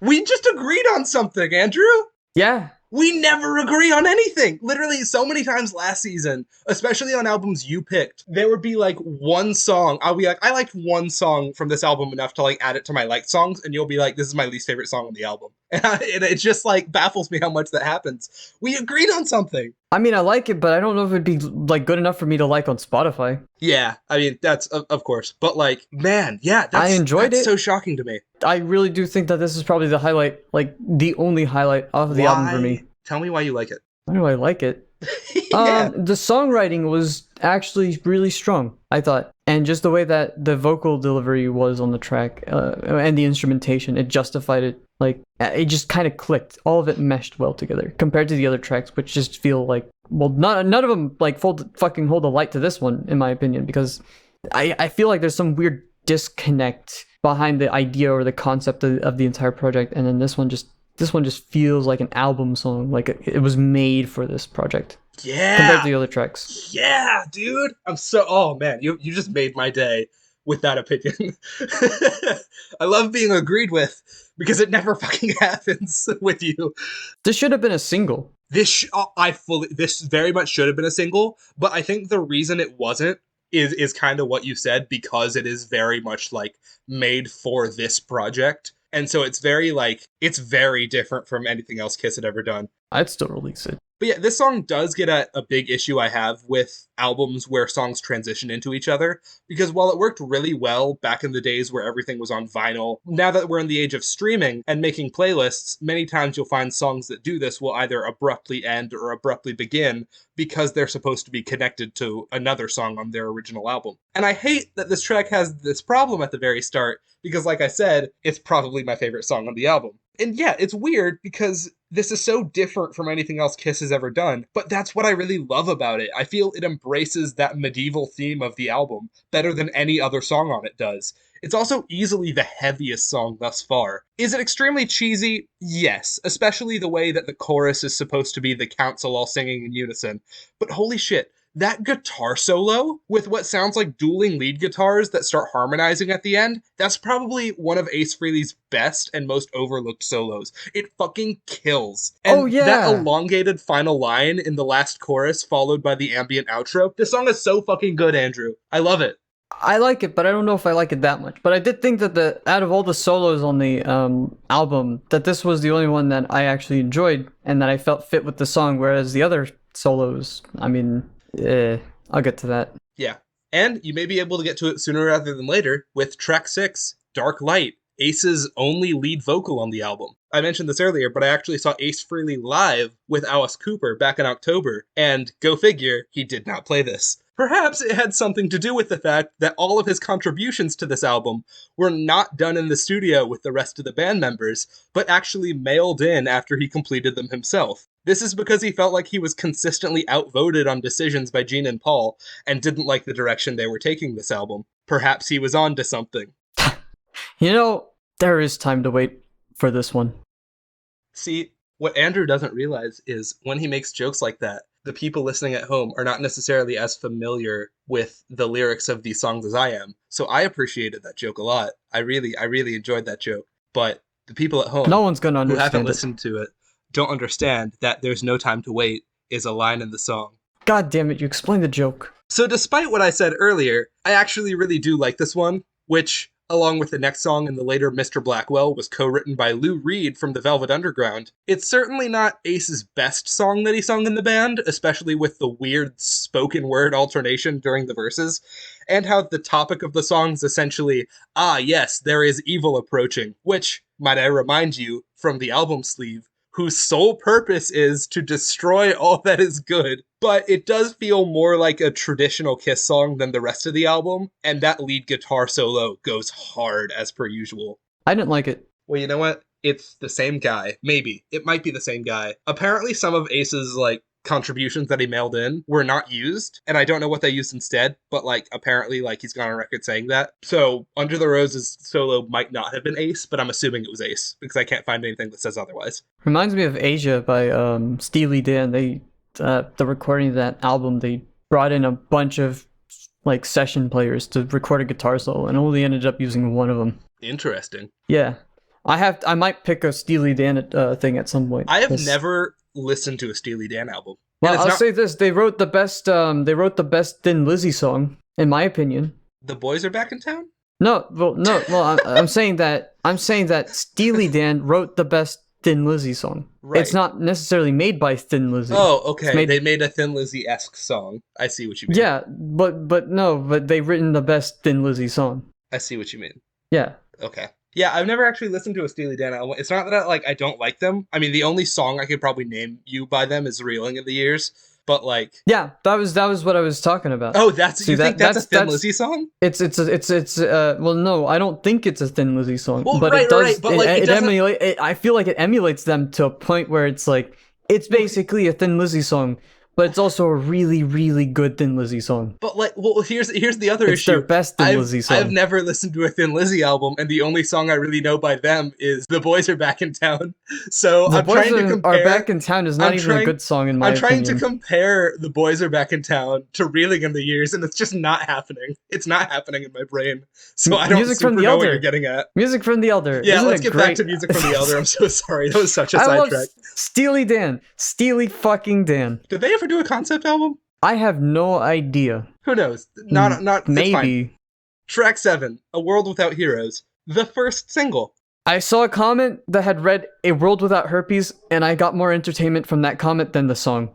We just agreed on something, Andrew. Yeah. We never agree on anything. Literally, so many times last season, especially on albums you picked, there would be like one song. I'll be like, I liked one song from this album enough to like add it to my liked songs, and you'll be like, this is my least favorite song on the album. And it just like baffles me how much that happens. We agreed on something. I mean, I like it, but I don't know if it'd be like good enough for me to like on Spotify. Yeah, I mean, that's of course. But like, man, yeah, I enjoyed it. So shocking to me. I really do think that this is probably the highlight, like the only highlight of the album for me. Tell me why you like it. Why do I like it? Yeah. The songwriting was actually really strong, I thought. And just the way that the vocal delivery was on the track and the instrumentation, it justified it. Like, it just kind of clicked. All of it meshed well together compared to the other tracks, which just feel like, well, none of them like fucking hold a light to this one, in my opinion, because I feel like there's some weird disconnect behind the idea or the concept of the entire project. And then this one just feels like an album song, like it was made for this project. Yeah. Compared to the other tracks. Yeah, dude. Oh man, you just made my day with that opinion. I love being agreed with because it never fucking happens with you. This should have been a single. This very much should have been a single, but I think the reason it wasn't is kind of what you said, because it is very much like made for this project. And so it's very different from anything else Kiss had ever done. I'd still release it. But yeah, this song does get at a big issue I have with albums where songs transition into each other, because while it worked really well back in the days where everything was on vinyl, now that we're in the age of streaming and making playlists, many times you'll find songs that do this will either abruptly end or abruptly begin because they're supposed to be connected to another song on their original album. And I hate that this track has this problem at the very start, because like I said, it's probably my favorite song on the album. And yeah, it's weird because this is so different from anything else Kiss has ever done, but that's what I really love about it. I feel it embraces that medieval theme of the album better than any other song on it does. It's also easily the heaviest song thus far. Is it extremely cheesy? Yes, especially the way that the chorus is supposed to be the council all singing in unison. But holy shit, that guitar solo with what sounds like dueling lead guitars that start harmonizing at the end, that's probably one of Ace Frehley's best and most overlooked solos. It fucking kills. And that elongated final line in the last chorus followed by the ambient outro, this song is so fucking good, Andrew. I love it. I like it, but I don't know if I like it that much. But I did think that out of all the solos on the album, that this was the only one that I actually enjoyed and that I felt fit with the song, whereas the other solos, I mean... I'll get to that. Yeah. And you may be able to get to it sooner rather than later with track 6, Dark Light, Ace's only lead vocal on the album. I mentioned this earlier, but I actually saw Ace Frehley live with Alice Cooper back in October, and go figure, he did not play this. Perhaps it had something to do with the fact that all of his contributions to this album were not done in the studio with the rest of the band members, but actually mailed in after he completed them himself. This is because he felt like he was consistently outvoted on decisions by Gene and Paul, and didn't like the direction they were taking this album. Perhaps he was on to something. You know, there is time to wait for this one. See, what Andrew doesn't realize is when he makes jokes like that, the people listening at home are not necessarily as familiar with the lyrics of these songs as I am. So I appreciated that joke a lot. I really enjoyed that joke. But the people at home no one's gonna understand who haven't listened to it don't understand that There's No Time to Wait is a line in the song. God damn it, you explained the joke. So despite what I said earlier, I actually really do like this one, which, along with the next song and the later Mr. Blackwell, was co-written by Lou Reed from the Velvet Underground. It's certainly not Ace's best song that he sung in the band, especially with the weird spoken word alternation during the verses, and how the topic of the song's essentially, ah yes, there is evil approaching, which, might I remind you, from the album sleeve, whose sole purpose is to destroy all that is good. But it does feel more like a traditional Kiss song than the rest of the album, and that lead guitar solo goes hard as per usual. I didn't like it. Well, you know what? It's the same guy. Maybe. It might be the same guy. Apparently some of Ace's, contributions that he mailed in were not used, and I don't know what they used instead, but apparently he's gone on record saying that. So Under the Roses solo might not have been Ace, but I'm assuming it was Ace because I can't find anything that says otherwise. Reminds me of Asia by Steely Dan. They the recording of that album, they brought in a bunch of session players to record a guitar solo and only ended up using one of them. Interesting. Yeah. I might pick a Steely Dan thing at some point. I have never listened to a Steely Dan album. Well, I'll say this: they wrote the best Thin Lizzy song, in my opinion. The Boys Are Back in Town? No. Well, I'm saying that Steely Dan wrote the best Thin Lizzy song. Right. It's not necessarily made by Thin Lizzy. Oh, okay. They made a Thin Lizzy-esque song. I see what you mean. Yeah, but they've written the best Thin Lizzy song. I see what you mean. Yeah. Okay. Yeah, I've never actually listened to a Steely Dan album. It's not that I don't like them. I mean, the only song I could probably name you by them is "Reeling in the Years." But yeah, that was what I was talking about. Oh, you think that's a Thin Lizzy song? It's well, no, I don't think it's a Thin Lizzy song. Well, but right, it does. Right, but I feel like it emulates them to a point where it's it's basically a Thin Lizzy song. But it's also a really, really good Thin Lizzy song. But here's the other issue. It's their best Thin Lizzy song. I've never listened to a Thin Lizzy album, and the only song I really know by them is "The Boys Are Back in Town." So I'm trying to compare. "Are Back in Town" is not even a good song in my opinion. I'm trying to compare "The Boys Are Back in Town" to "Reeling in the Years," and it's just not happening. It's not happening in my brain. So I don't know what you're getting at. Music from the Elder. Yeah, let's get back to Music from the Elder. I'm so sorry. That was such a sidetrack. Steely Dan. Steely fucking Dan. Did they ever do a concept album? I have no idea. Who knows? Not maybe. Track 7, A World Without Heroes, the first single. I saw a comment that had read "A World Without Herpes," and I got more entertainment from that comment than the song.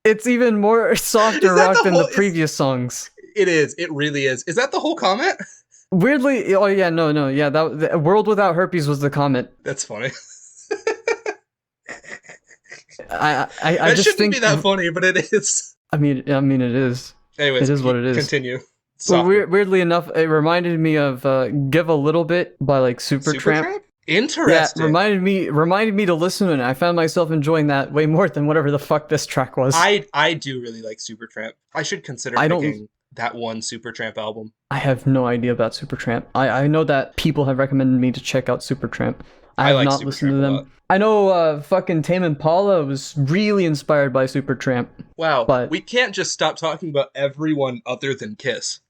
It's even more softer rock than the previous songs. It is. It really is. Is that the whole comment? Weirdly, oh yeah, no, yeah, "A World Without Herpes" was the comment. That's funny. I that just shouldn't think be that funny, but it is. I mean, it is. Anyways, it is what it is. Continue. Well, softer. weirdly enough, it reminded me of "Give a Little Bit" by like Supertramp. Supertramp? Yeah, Interesting. reminded me to listen to it. I found myself enjoying that way more than whatever the fuck this track was. I do really like Supertramp. I should consider I don't. picking that one Supertramp album. I have no idea about Supertramp. I know that people have recommended me to check out Supertramp. I I have like not listened to Supertramp a lot. them. I know fucking Tame Impala was really inspired by Supertramp. Wow, But we can't just stop talking about everyone other than Kiss.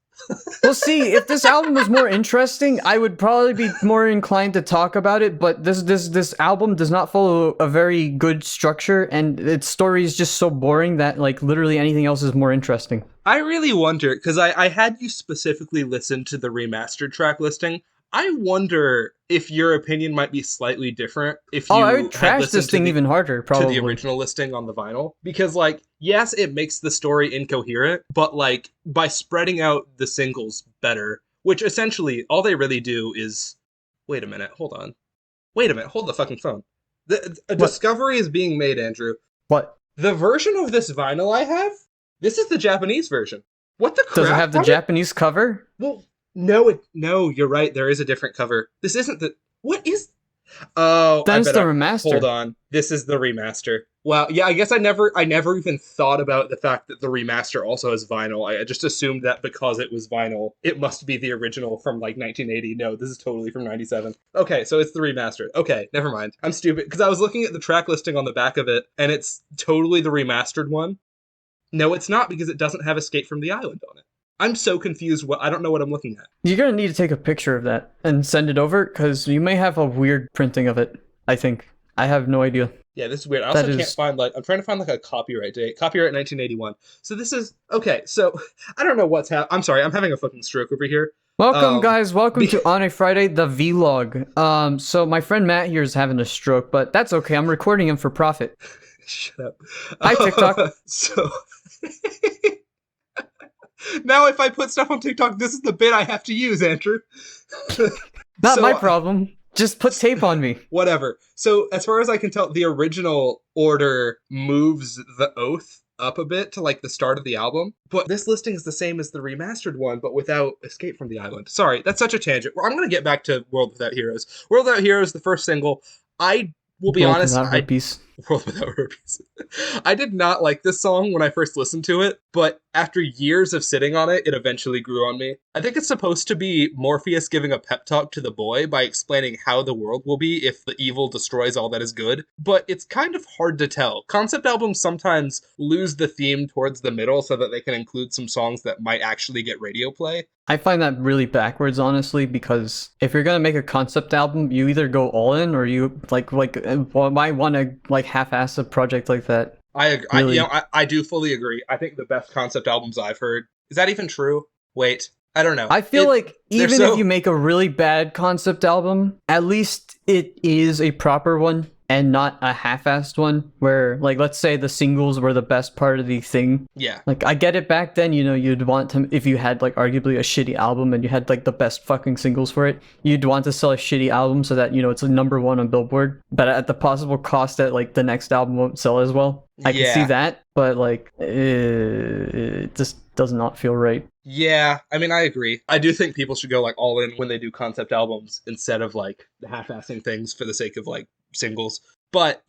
we'll see. If this album was more interesting, I would probably be more inclined to talk about it. But this album does not follow a very good structure, and its story is just so boring that like literally anything else is more interesting. I really wonder, because I had you specifically listen to the remastered track listing. I wonder if your opinion might be slightly different if you I would had trash listened this thing even harder, to probably. the original listing on the vinyl. Because, like, yes, it makes the story incoherent, but, like, by spreading out the singles better, which essentially all they really do is... Wait a minute, hold on. Wait a minute, hold the fucking phone. A discovery is being made, Andrew. What? The version of this vinyl I have, this is the Japanese version. What the crap? Does it have the Japanese cover? Well, no, you're right. There is a different cover. This isn't the... What is... Oh, Then it's the remaster. Hold on. This is the remaster. Wow. Yeah, I guess I never even thought about the fact that the remaster also has vinyl. I just assumed that because it was vinyl, it must be the original from like 1980. No, this is totally from 97. Okay, so it's the remastered. Okay, never mind. I'm stupid because I was looking at the track listing on the back of it and it's totally the remastered one. No, it's not because it doesn't have Escape from the Island on it. I'm so confused. I don't know what I'm looking at. You're gonna need to take a picture of that and send it over because you may have a weird printing of it. I think. I have no idea. Yeah, this is weird. I also can't find I'm trying to find like a copyright date. Copyright 1981. So this is okay. So I don't know what's happening. I'm sorry. I'm having a fucking stroke over here. Welcome, guys. Welcome to On a Friday, the vlog. So my friend Matt here is having a stroke, but that's okay. I'm recording him for profit. Shut up. Hi, TikTok. So now if I put stuff on TikTok, this is the bit I have to use, Andrew. Not my problem. Just put tape on me. Whatever. So as far as I can tell, the original order moves the oath up a bit to like the start of the album. But this listing is the same as the remastered one, but without Escape from the Island. Sorry, that's such a tangent. Well, I'm going to get back to World Without Heroes. World Without Heroes, the first single. I will be honest. World Without Herpes. I did not like this song when I first listened to it, but after years of sitting on it, it eventually grew on me. I think it's supposed to be Morpheus giving a pep talk to the boy by explaining how the world will be if the evil destroys all that is good, but it's kind of hard to tell. Concept albums sometimes lose the theme towards the middle so that they can include some songs that might actually get radio play. I find that really backwards, honestly, because if you're gonna make a concept album, you either go all in or you why want to like half-ass a project like that. I agree. Really? I do fully agree. I think the best concept albums I've heard. Is that even true? Wait, I don't know. I feel like even if you make a really bad concept album, at least it is a proper one and not a half-assed one where, like, let's say the singles were the best part of the thing. Yeah. Like, I get it back then, you'd want to, if you had, like, arguably a shitty album and you had, like, the best fucking singles for it, you'd want to sell a shitty album so that, it's a number one on Billboard, but at the possible cost that, like, the next album won't sell as well. I can see that, but, like, it just does not feel right. Yeah, I mean, I agree. I do think people should go, like, all in when they do concept albums instead of, like, half-assing things for the sake of, like, singles. But,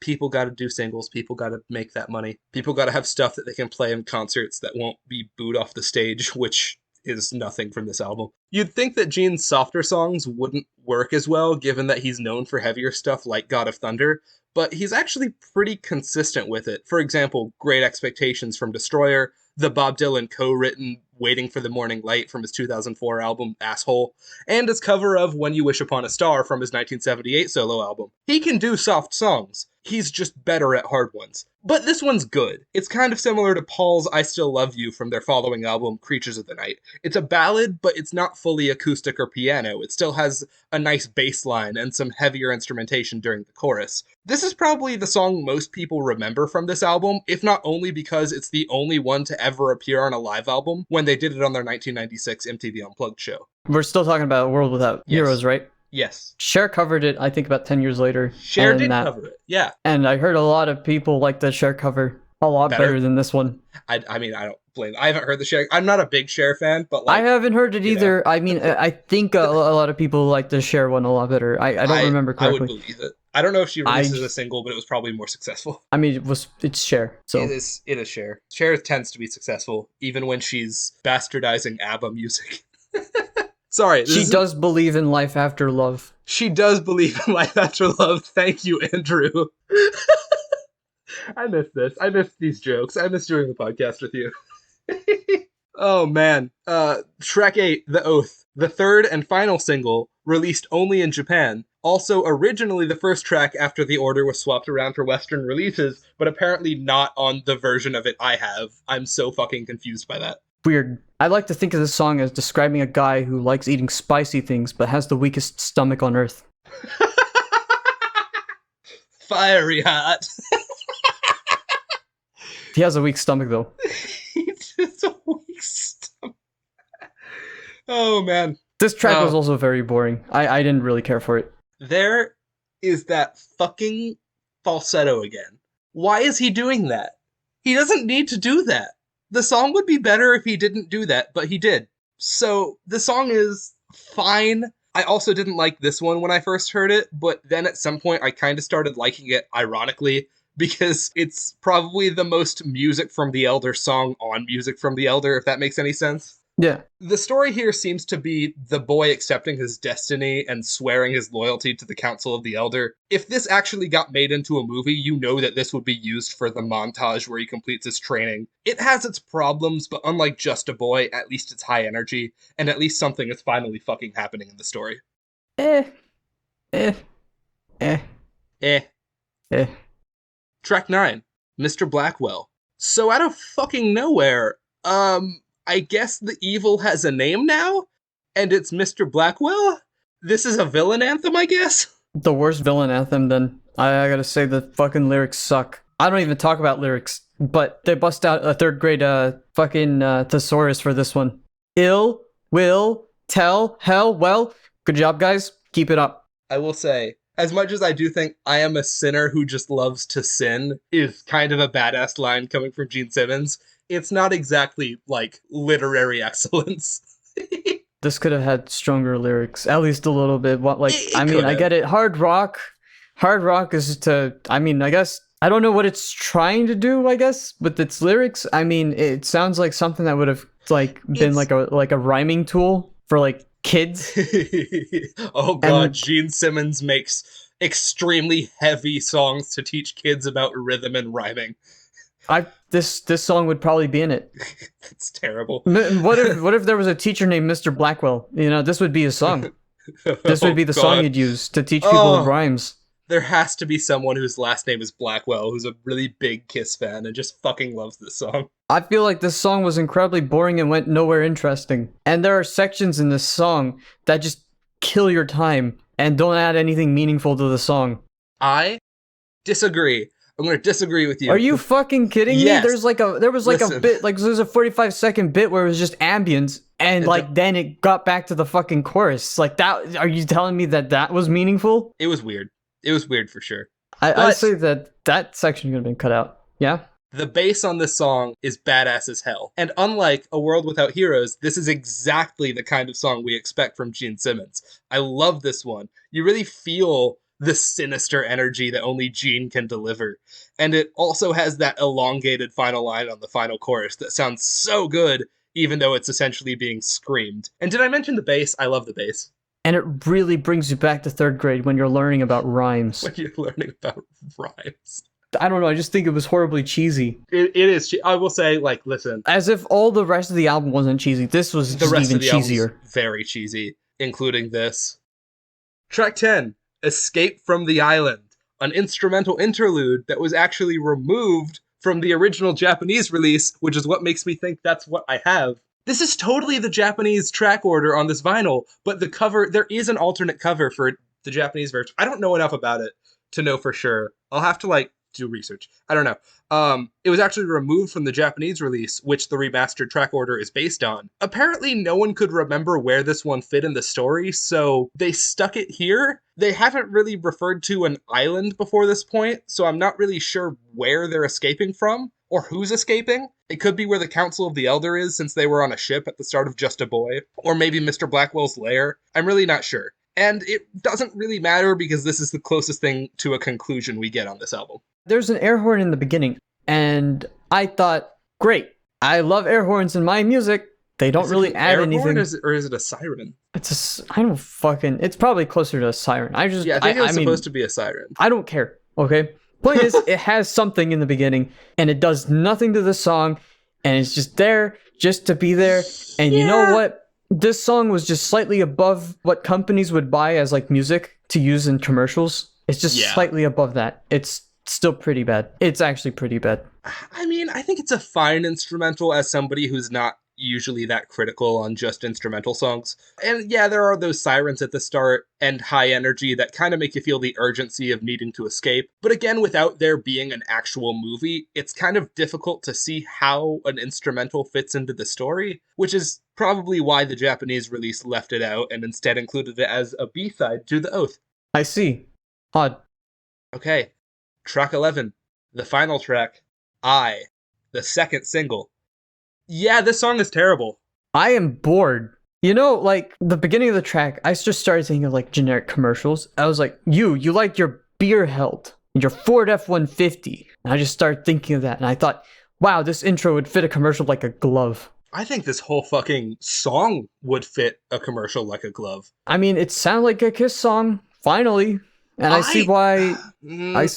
people gotta do singles. People gotta make that money. People gotta have stuff that they can play in concerts that won't be booed off the stage, which is nothing from this album. You'd think that Gene's softer songs wouldn't work as well, given that he's known for heavier stuff like God of Thunder, but he's actually pretty consistent with it. For example, Great Expectations from Destroyer, the Bob Dylan co-written Waiting for the Morning Light from his 2004 album Asshole, and his cover of When You Wish Upon a Star from his 1978 solo album. He can do soft songs. He's just better at hard ones. But this one's good. It's kind of similar to Paul's I Still Love You from their following album, Creatures of the Night. It's a ballad, but it's not fully acoustic or piano. It still has a nice bass line and some heavier instrumentation during the chorus. This is probably the song most people remember from this album, if not only because it's the only one to ever appear on a live album when they did it on their 1996 MTV Unplugged show. We're still talking about World Without Heroes, right? Yes. Cher covered it, I think, about 10 years later. Cher did cover it, yeah. And I heard a lot of people like the Cher cover a lot better than this one. I mean, blame. I haven't heard the Cher. I'm not a big Cher fan, but like I haven't heard it either. know. I mean, I think a lot of people like the Cher one a lot better. I don't remember I would correctly. believe it. I don't know if she releases a single, but it was probably more successful. I mean, it's Cher, so It is Cher. Cher tends to be successful, even when she's bastardizing ABBA music. Sorry. She does believe in life after love. She does believe in life after love. Thank you, Andrew. I miss this. I miss these jokes. I miss doing the podcast with you. Oh, man. Track 8, The Oath, the third and final single, released only in Japan. Also originally the first track after the order was swapped around for Western releases, but apparently not on the version of it I have. I'm so fucking confused by that. Weird. I like to think of this song as describing a guy who likes eating spicy things but has the weakest stomach on earth. Fiery hot. He has a weak stomach, though. He's just a weak stomach. Oh, man. This track was also very boring. I didn't really care for it. There is that fucking falsetto again. Why is he doing that? He doesn't need to do that. The song would be better if he didn't do that, but he did. So the song is fine. I also didn't like this one when I first heard it, but then at some point I kind of started liking it ironically, because it's probably the most Music from the Elder song on Music from the Elder, if that makes any sense. Yeah. The story here seems to be the boy accepting his destiny and swearing his loyalty to the Council of the Elder. If this actually got made into a movie, you know that this would be used for the montage where he completes his training. It has its problems, but unlike Just a Boy, at least it's high energy, and at least something is finally fucking happening in the story. Track 9, Mr. Blackwell. So out of fucking nowhere, I guess the evil has a name now? And it's Mr. Blackwell? This is a villain anthem, I guess? The worst villain anthem, then. I gotta say, the fucking lyrics suck. I don't even talk about lyrics, but they bust out a third grade fucking thesaurus for this one. Ill, will, tell, hell, well. Good job, guys. Keep it up. I will say, as much as I do think I am a sinner who just loves to sin is kind of a badass line coming from Gene Simmons, it's not exactly, like, literary excellence. This could have had stronger lyrics, at least a little bit. I get it. Hard rock is I guess, I don't know what it's trying to do, I guess, with its lyrics. I mean, it sounds like something that would have, like, been like a rhyming tool for, like, kids. Oh god, Gene Simmons makes extremely heavy songs to teach kids about rhythm and rhyming. This song would probably be in it. It's terrible. What if there was a teacher named Mr. Blackwell? You know, this would be a song. This would be the song you'd use to teach people rhymes. There has to be someone whose last name is Blackwell who's a really big Kiss fan and just fucking loves this song. I feel like this song was incredibly boring and went nowhere interesting. And there are sections in this song that just kill your time and don't add anything meaningful to the song. I disagree. I'm going to disagree with you. Are you fucking kidding me? Yes. There was a bit, like there's a 45-second bit where it was just ambience, and like then it got back to the fucking chorus. Like that, are you telling me that was meaningful? It was weird. It was weird for sure. I'd say that section could have been cut out. Yeah? The bass on this song is badass as hell. And unlike A World Without Heroes, this is exactly the kind of song we expect from Gene Simmons. I love this one. You really feel the sinister energy that only Gene can deliver. And it also has that elongated final line on the final chorus that sounds so good, even though it's essentially being screamed. And did I mention the bass? I love the bass. And it really brings you back to third grade when you're learning about rhymes. When you're learning about rhymes. I don't know, I just think it was horribly cheesy. It is. I will say, like, listen. As if all the rest of the album wasn't cheesy. This was just even cheesier. Very cheesy, including this. Track 10, Escape from the Island. An instrumental interlude that was actually removed from the original Japanese release, which is what makes me think that's what I have. This is totally the Japanese track order on this vinyl, but the cover, there is an alternate cover for the Japanese version. I don't know enough about it to know for sure. I'll have to, like, do research. I don't know. It was actually removed from the Japanese release, which the remastered track order is based on. Apparently, no one could remember where this one fit in the story, so they stuck it here. They haven't really referred to an island before this point, so I'm not really sure where they're escaping from. or who's escaping. It could be where the Council of the Elder is, since they were on a ship at the start of Just a Boy, or maybe Mr. Blackwell's lair. I'm really not sure. And it doesn't really matter because this is the closest thing to a conclusion we get on this album. There's an air horn in the beginning, and I thought, great. I love air horns in my music. They don't really add anything. Or is it a siren? It's probably closer to a siren. I think it was supposed to be a siren. I don't care, okay? Point is, it has something in the beginning, and it does nothing to the song, and it's just there just to be there. And you know what? This song was just slightly above what companies would buy as like music to use in commercials. It's just slightly above that. It's still pretty bad. It's actually pretty bad. I mean, I think it's a fine instrumental as somebody who's not usually that critical on just instrumental songs. And yeah, there are those sirens at the start and high energy that kind of make you feel the urgency of needing to escape. But again, without there being an actual movie, it's kind of difficult to see how an instrumental fits into the story, which is probably why the Japanese release left it out and instead included it as a B-side to The Oath. I see. Odd. Okay, track 11, the final track, I, the second single. Yeah, this song is terrible. I am bored. You know, like, the beginning of the track, I just started thinking of, like, generic commercials. I was like, you like your beer held, your Ford F-150. And I just started thinking of that, and I thought, wow, this intro would fit a commercial like a glove. I think this whole fucking song would fit a commercial like a glove. I mean, it sounded like a Kiss song, finally. And I see why... I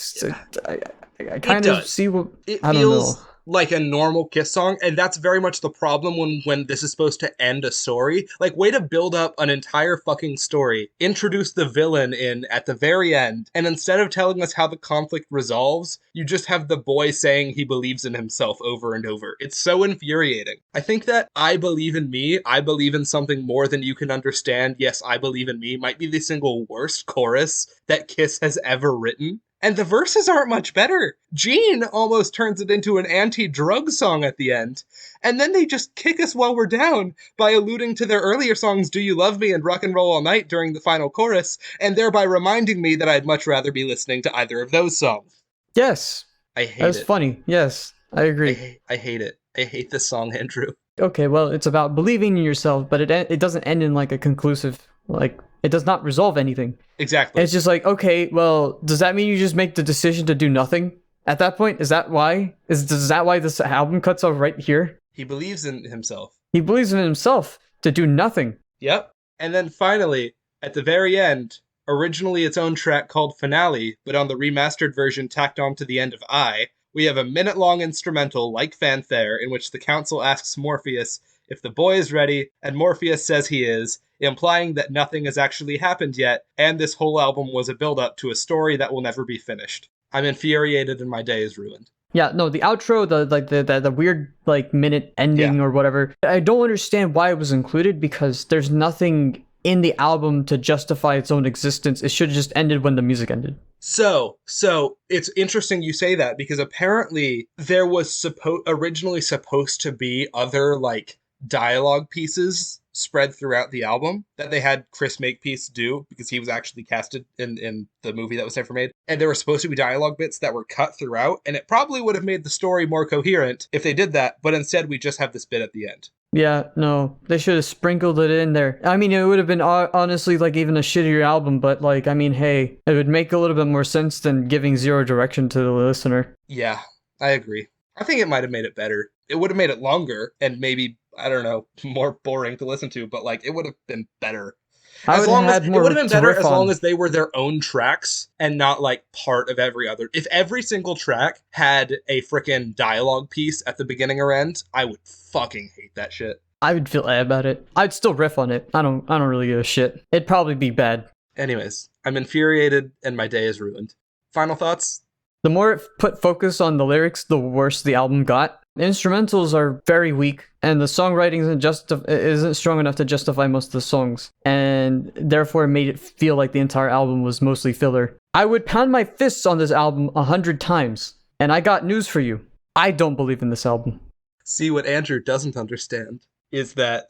kind of see what... I don't know. Like a normal Kiss song, and that's very much the problem when this is supposed to end a story. Like, way to build up an entire fucking story, introduce the villain in at the very end, and instead of telling us how the conflict resolves, you just have the boy saying he believes in himself over and over. It's so infuriating. I think that I Believe in Me, I believe in something more than you can understand, yes, I believe in me, might be the single worst chorus that Kiss has ever written. And the verses aren't much better. Gene almost turns it into an anti-drug song at the end. And then they just kick us while we're down by alluding to their earlier songs, Do You Love Me and Rock and Roll All Night during the final chorus, and thereby reminding me that I'd much rather be listening to either of those songs. Yes. I hate it. That's funny. Yes, I agree. I hate it. I hate this song, Andrew. Okay, well, it's about believing in yourself, but it doesn't end in like a conclusive, like, it does not resolve anything. Exactly. It's just like, okay, well, does that mean you just make the decision to do nothing at that point? Is that why? Is that why this album cuts off right here? He believes in himself. He believes in himself to do nothing. Yep. And then finally, at the very end, originally its own track called Finale, but on the remastered version tacked on to the end of I, we have a minute-long instrumental like Fanfare in which the council asks Morpheus if the boy is ready, and Morpheus says he is, implying that nothing has actually happened yet, and this whole album was a build-up to a story that will never be finished. I'm infuriated and my day is ruined. Yeah, no, the outro, the weird like minute ending or whatever, I don't understand why it was included because there's nothing in the album to justify its own existence. It should have just ended when the music ended. So it's interesting you say that because apparently there was originally supposed to be other like dialogue pieces spread throughout the album that they had Chris Makepeace do because he was actually casted in the movie that was ever made. And there were supposed to be dialogue bits that were cut throughout, and it probably would have made the story more coherent if they did that, but instead we just have this bit at the end. Yeah, no, they should have sprinkled it in there. I mean, it would have been honestly like even a shittier album, but like, I mean, hey, it would make a little bit more sense than giving zero direction to the listener. Yeah, I agree. I think it might have made it better. It would have made it longer and maybe, I don't know, more boring to listen to, but like it would have been better. It would have been better as long as they were their own tracks and not like part of every other. If every single track had a frickin' dialogue piece at the beginning or end, I would fucking hate that shit. I would feel bad about it. I'd still riff on it. I don't really give a shit. It'd probably be bad. Anyways, I'm infuriated and my day is ruined. Final thoughts? The more it put focus on the lyrics, the worse the album got. The instrumentals are very weak, and the songwriting isn't strong enough to justify most of the songs, and therefore it made it feel like the entire album was mostly filler. I would pound my fists on this album 100 times, and I got news for you. I don't believe in this album. See, what Andrew doesn't understand is that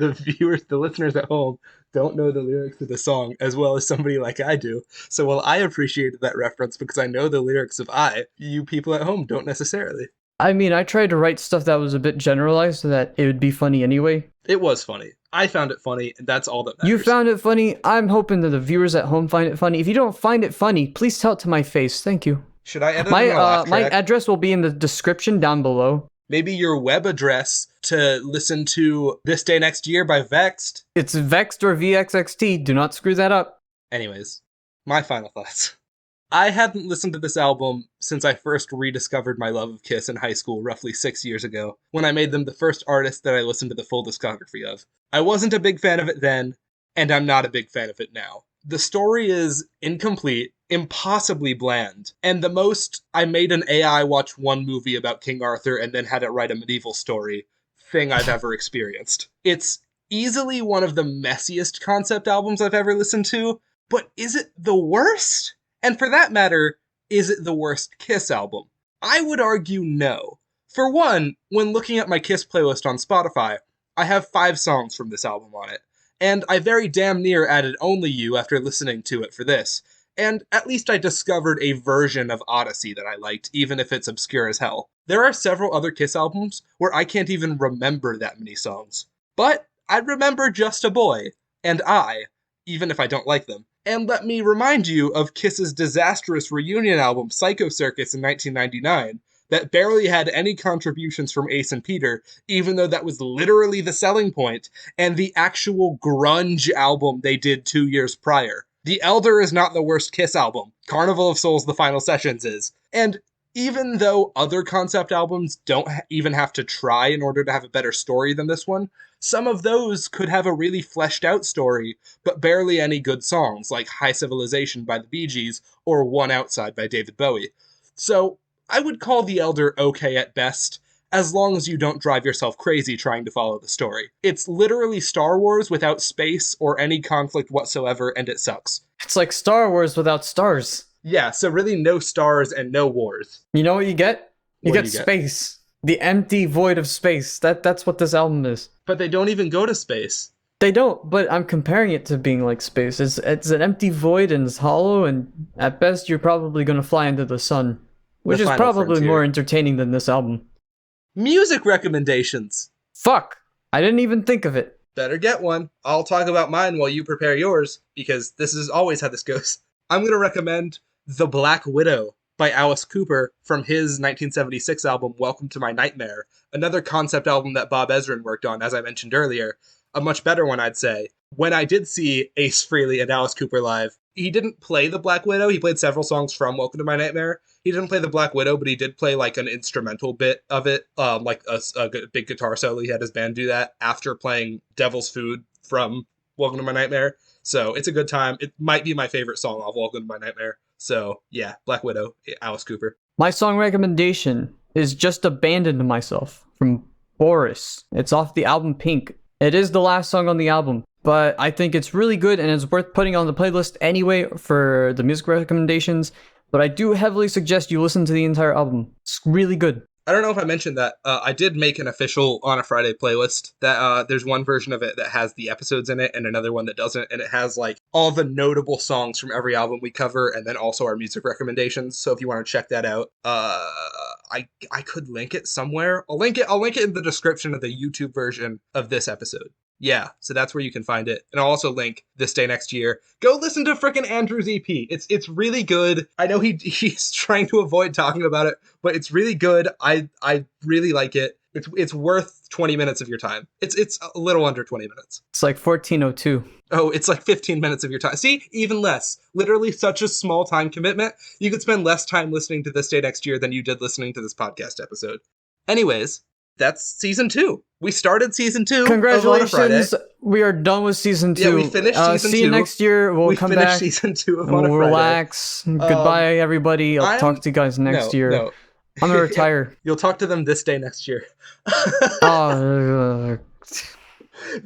the listeners at home don't know the lyrics of the song as well as somebody like I do. So while I appreciated that reference because I know the lyrics of you people at home don't necessarily. I mean, I tried to write stuff that was a bit generalized so that it would be funny anyway. It was funny. I found it funny, and that's all that matters. You found it funny. I'm hoping that the viewers at home find it funny. If you don't find it funny, please tell it to my face. Thank you. Should I edit my laugh track? My address will be in the description down below. Maybe your web address to listen to This Day Next Year by VXXT. It's VXXT or VXXT. Do not screw that up. Anyways, my final thoughts. I hadn't listened to this album since I first rediscovered my love of Kiss in high school roughly 6 years ago, when I made them the first artist that I listened to the full discography of. I wasn't a big fan of it then, and I'm not a big fan of it now. The story is incomplete, impossibly bland, and the most I made an AI watch one movie about King Arthur and then had it write a medieval story thing I've ever experienced. It's easily one of the messiest concept albums I've ever listened to, but is it the worst? And for that matter, is it the worst Kiss album? I would argue no. For one, when looking at my Kiss playlist on Spotify, I have 5 songs from this album on it, and I very damn near added Only You after listening to it for this, and at least I discovered a version of Odyssey that I liked, even if it's obscure as hell. There are several other Kiss albums where I can't even remember that many songs, but I remember Just a Boy, and even if I don't like them. And let me remind you of Kiss's disastrous reunion album Psycho Circus in 1999 that barely had any contributions from Ace and Peter, even though that was literally the selling point, and the actual grunge album they did 2 years prior. The Elder is not the worst Kiss album. Carnival of Souls The Final Sessions is. And even though other concept albums don't even have to try in order to have a better story than this one, some of those could have a really fleshed out story, but barely any good songs, like High Civilization by the Bee Gees or One Outside by David Bowie. So I would call The Elder okay at best, as long as you don't drive yourself crazy trying to follow the story. It's literally Star Wars without space or any conflict whatsoever, and it sucks. It's like Star Wars without stars. Yeah, so really no stars and no wars. You know what you get? You get space. The empty void of space. That's what this album is. But they don't even go to space. They don't, but I'm comparing it to being like space. It's an empty void and it's hollow, and at best you're probably going to fly into the sun. Which is probably more entertaining than this album. Music recommendations. Fuck. I didn't even think of it. Better get one. I'll talk about mine while you prepare yours, because this is always how this goes. I'm going to recommend The Black Widow by Alice Cooper from his 1976 album Welcome to My Nightmare, another concept album that Bob Ezrin worked on, as I mentioned earlier. A much better one, I'd say. When I did see Ace Frehley and Alice Cooper live, he didn't play the Black Widow. He played several songs from Welcome to My Nightmare. He didn't play the Black Widow, but he did play like an instrumental bit of it, like a big guitar solo. He had his band do that after playing Devil's Food from Welcome to My Nightmare. So it's a good time. It might be my favorite song off Welcome to My Nightmare. So yeah, Black Widow, Alice Cooper. My song recommendation is Just Abandoned Myself from Boris. It's off the album Pink. It is the last song on the album, but I think it's really good and it's worth putting on the playlist anyway for the music recommendations. But I do heavily suggest you listen to the entire album. It's really good. I don't know if I mentioned that. I did make an official On a Friday playlist that there's one version of it that has the episodes in it and another one that doesn't. And it has like all the notable songs from every album we cover and then also our music recommendations. So if you want to check that out, I could link it somewhere. I'll link it in the description of the YouTube version of this episode. Yeah, so that's where you can find it. And I'll also link This Day Next Year. Go listen to frickin' Andrew's EP. It's really good. I know he's trying to avoid talking about it, but it's really good. I really like it. It's worth 20 minutes of your time. It's a little under 20 minutes. It's like 14:02. Oh, it's like 15 minutes of your time. See, even less. Literally such a small time commitment. You could spend less time listening to This Day Next Year than you did listening to this podcast episode. Anyways, that's season 2. We started season 2. Congratulations. We are done with season 2. Yeah, we finished season 2. See you next year. We'll come back. We finished season 2 of On a Friday. Relax. Goodbye, everybody. I'll talk to you guys next year. No. I'm going to retire. You'll talk to them this day next year. The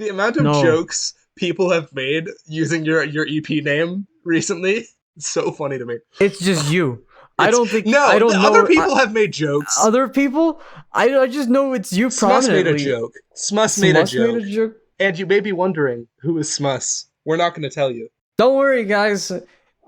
amount of jokes people have made using your EP name recently, it's so funny to me. It's just you. I don't think... No, other people have made jokes. Other people? I just know it's you Smuss made prominently. a joke. Smuss made a joke. Made a joke. And you may be wondering, who is Smuss? We're not going to tell you. Don't worry, guys.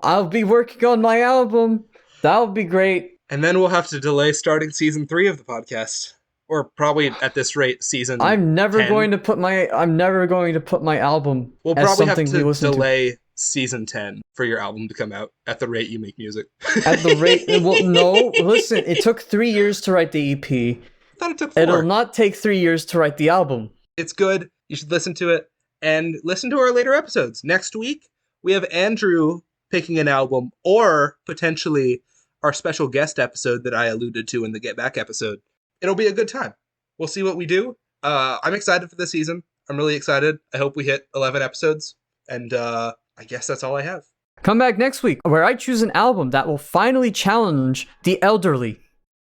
I'll be working on my album. That'll be great. And then we'll have to delay starting season 3 of the podcast. Or probably at this rate, season I'm never 10. going to put my album We'll as probably have something we to listen delay season 10 for your album to come out at the rate you make music. At the rate, well, no, listen, it took 3 years to write the EP. I thought it took 4. It'll not take 3 years to write the album. It's good. You should listen to it. And listen to our later episodes. Next week, we have Andrew picking an album, or potentially our special guest episode that I alluded to in the Get Back episode. It'll be a good time. We'll see what we do. I'm excited for the season. I'm really excited. I hope we hit 11 episodes. And I guess that's all I have. Come back next week, where I choose an album that will finally challenge the elderly.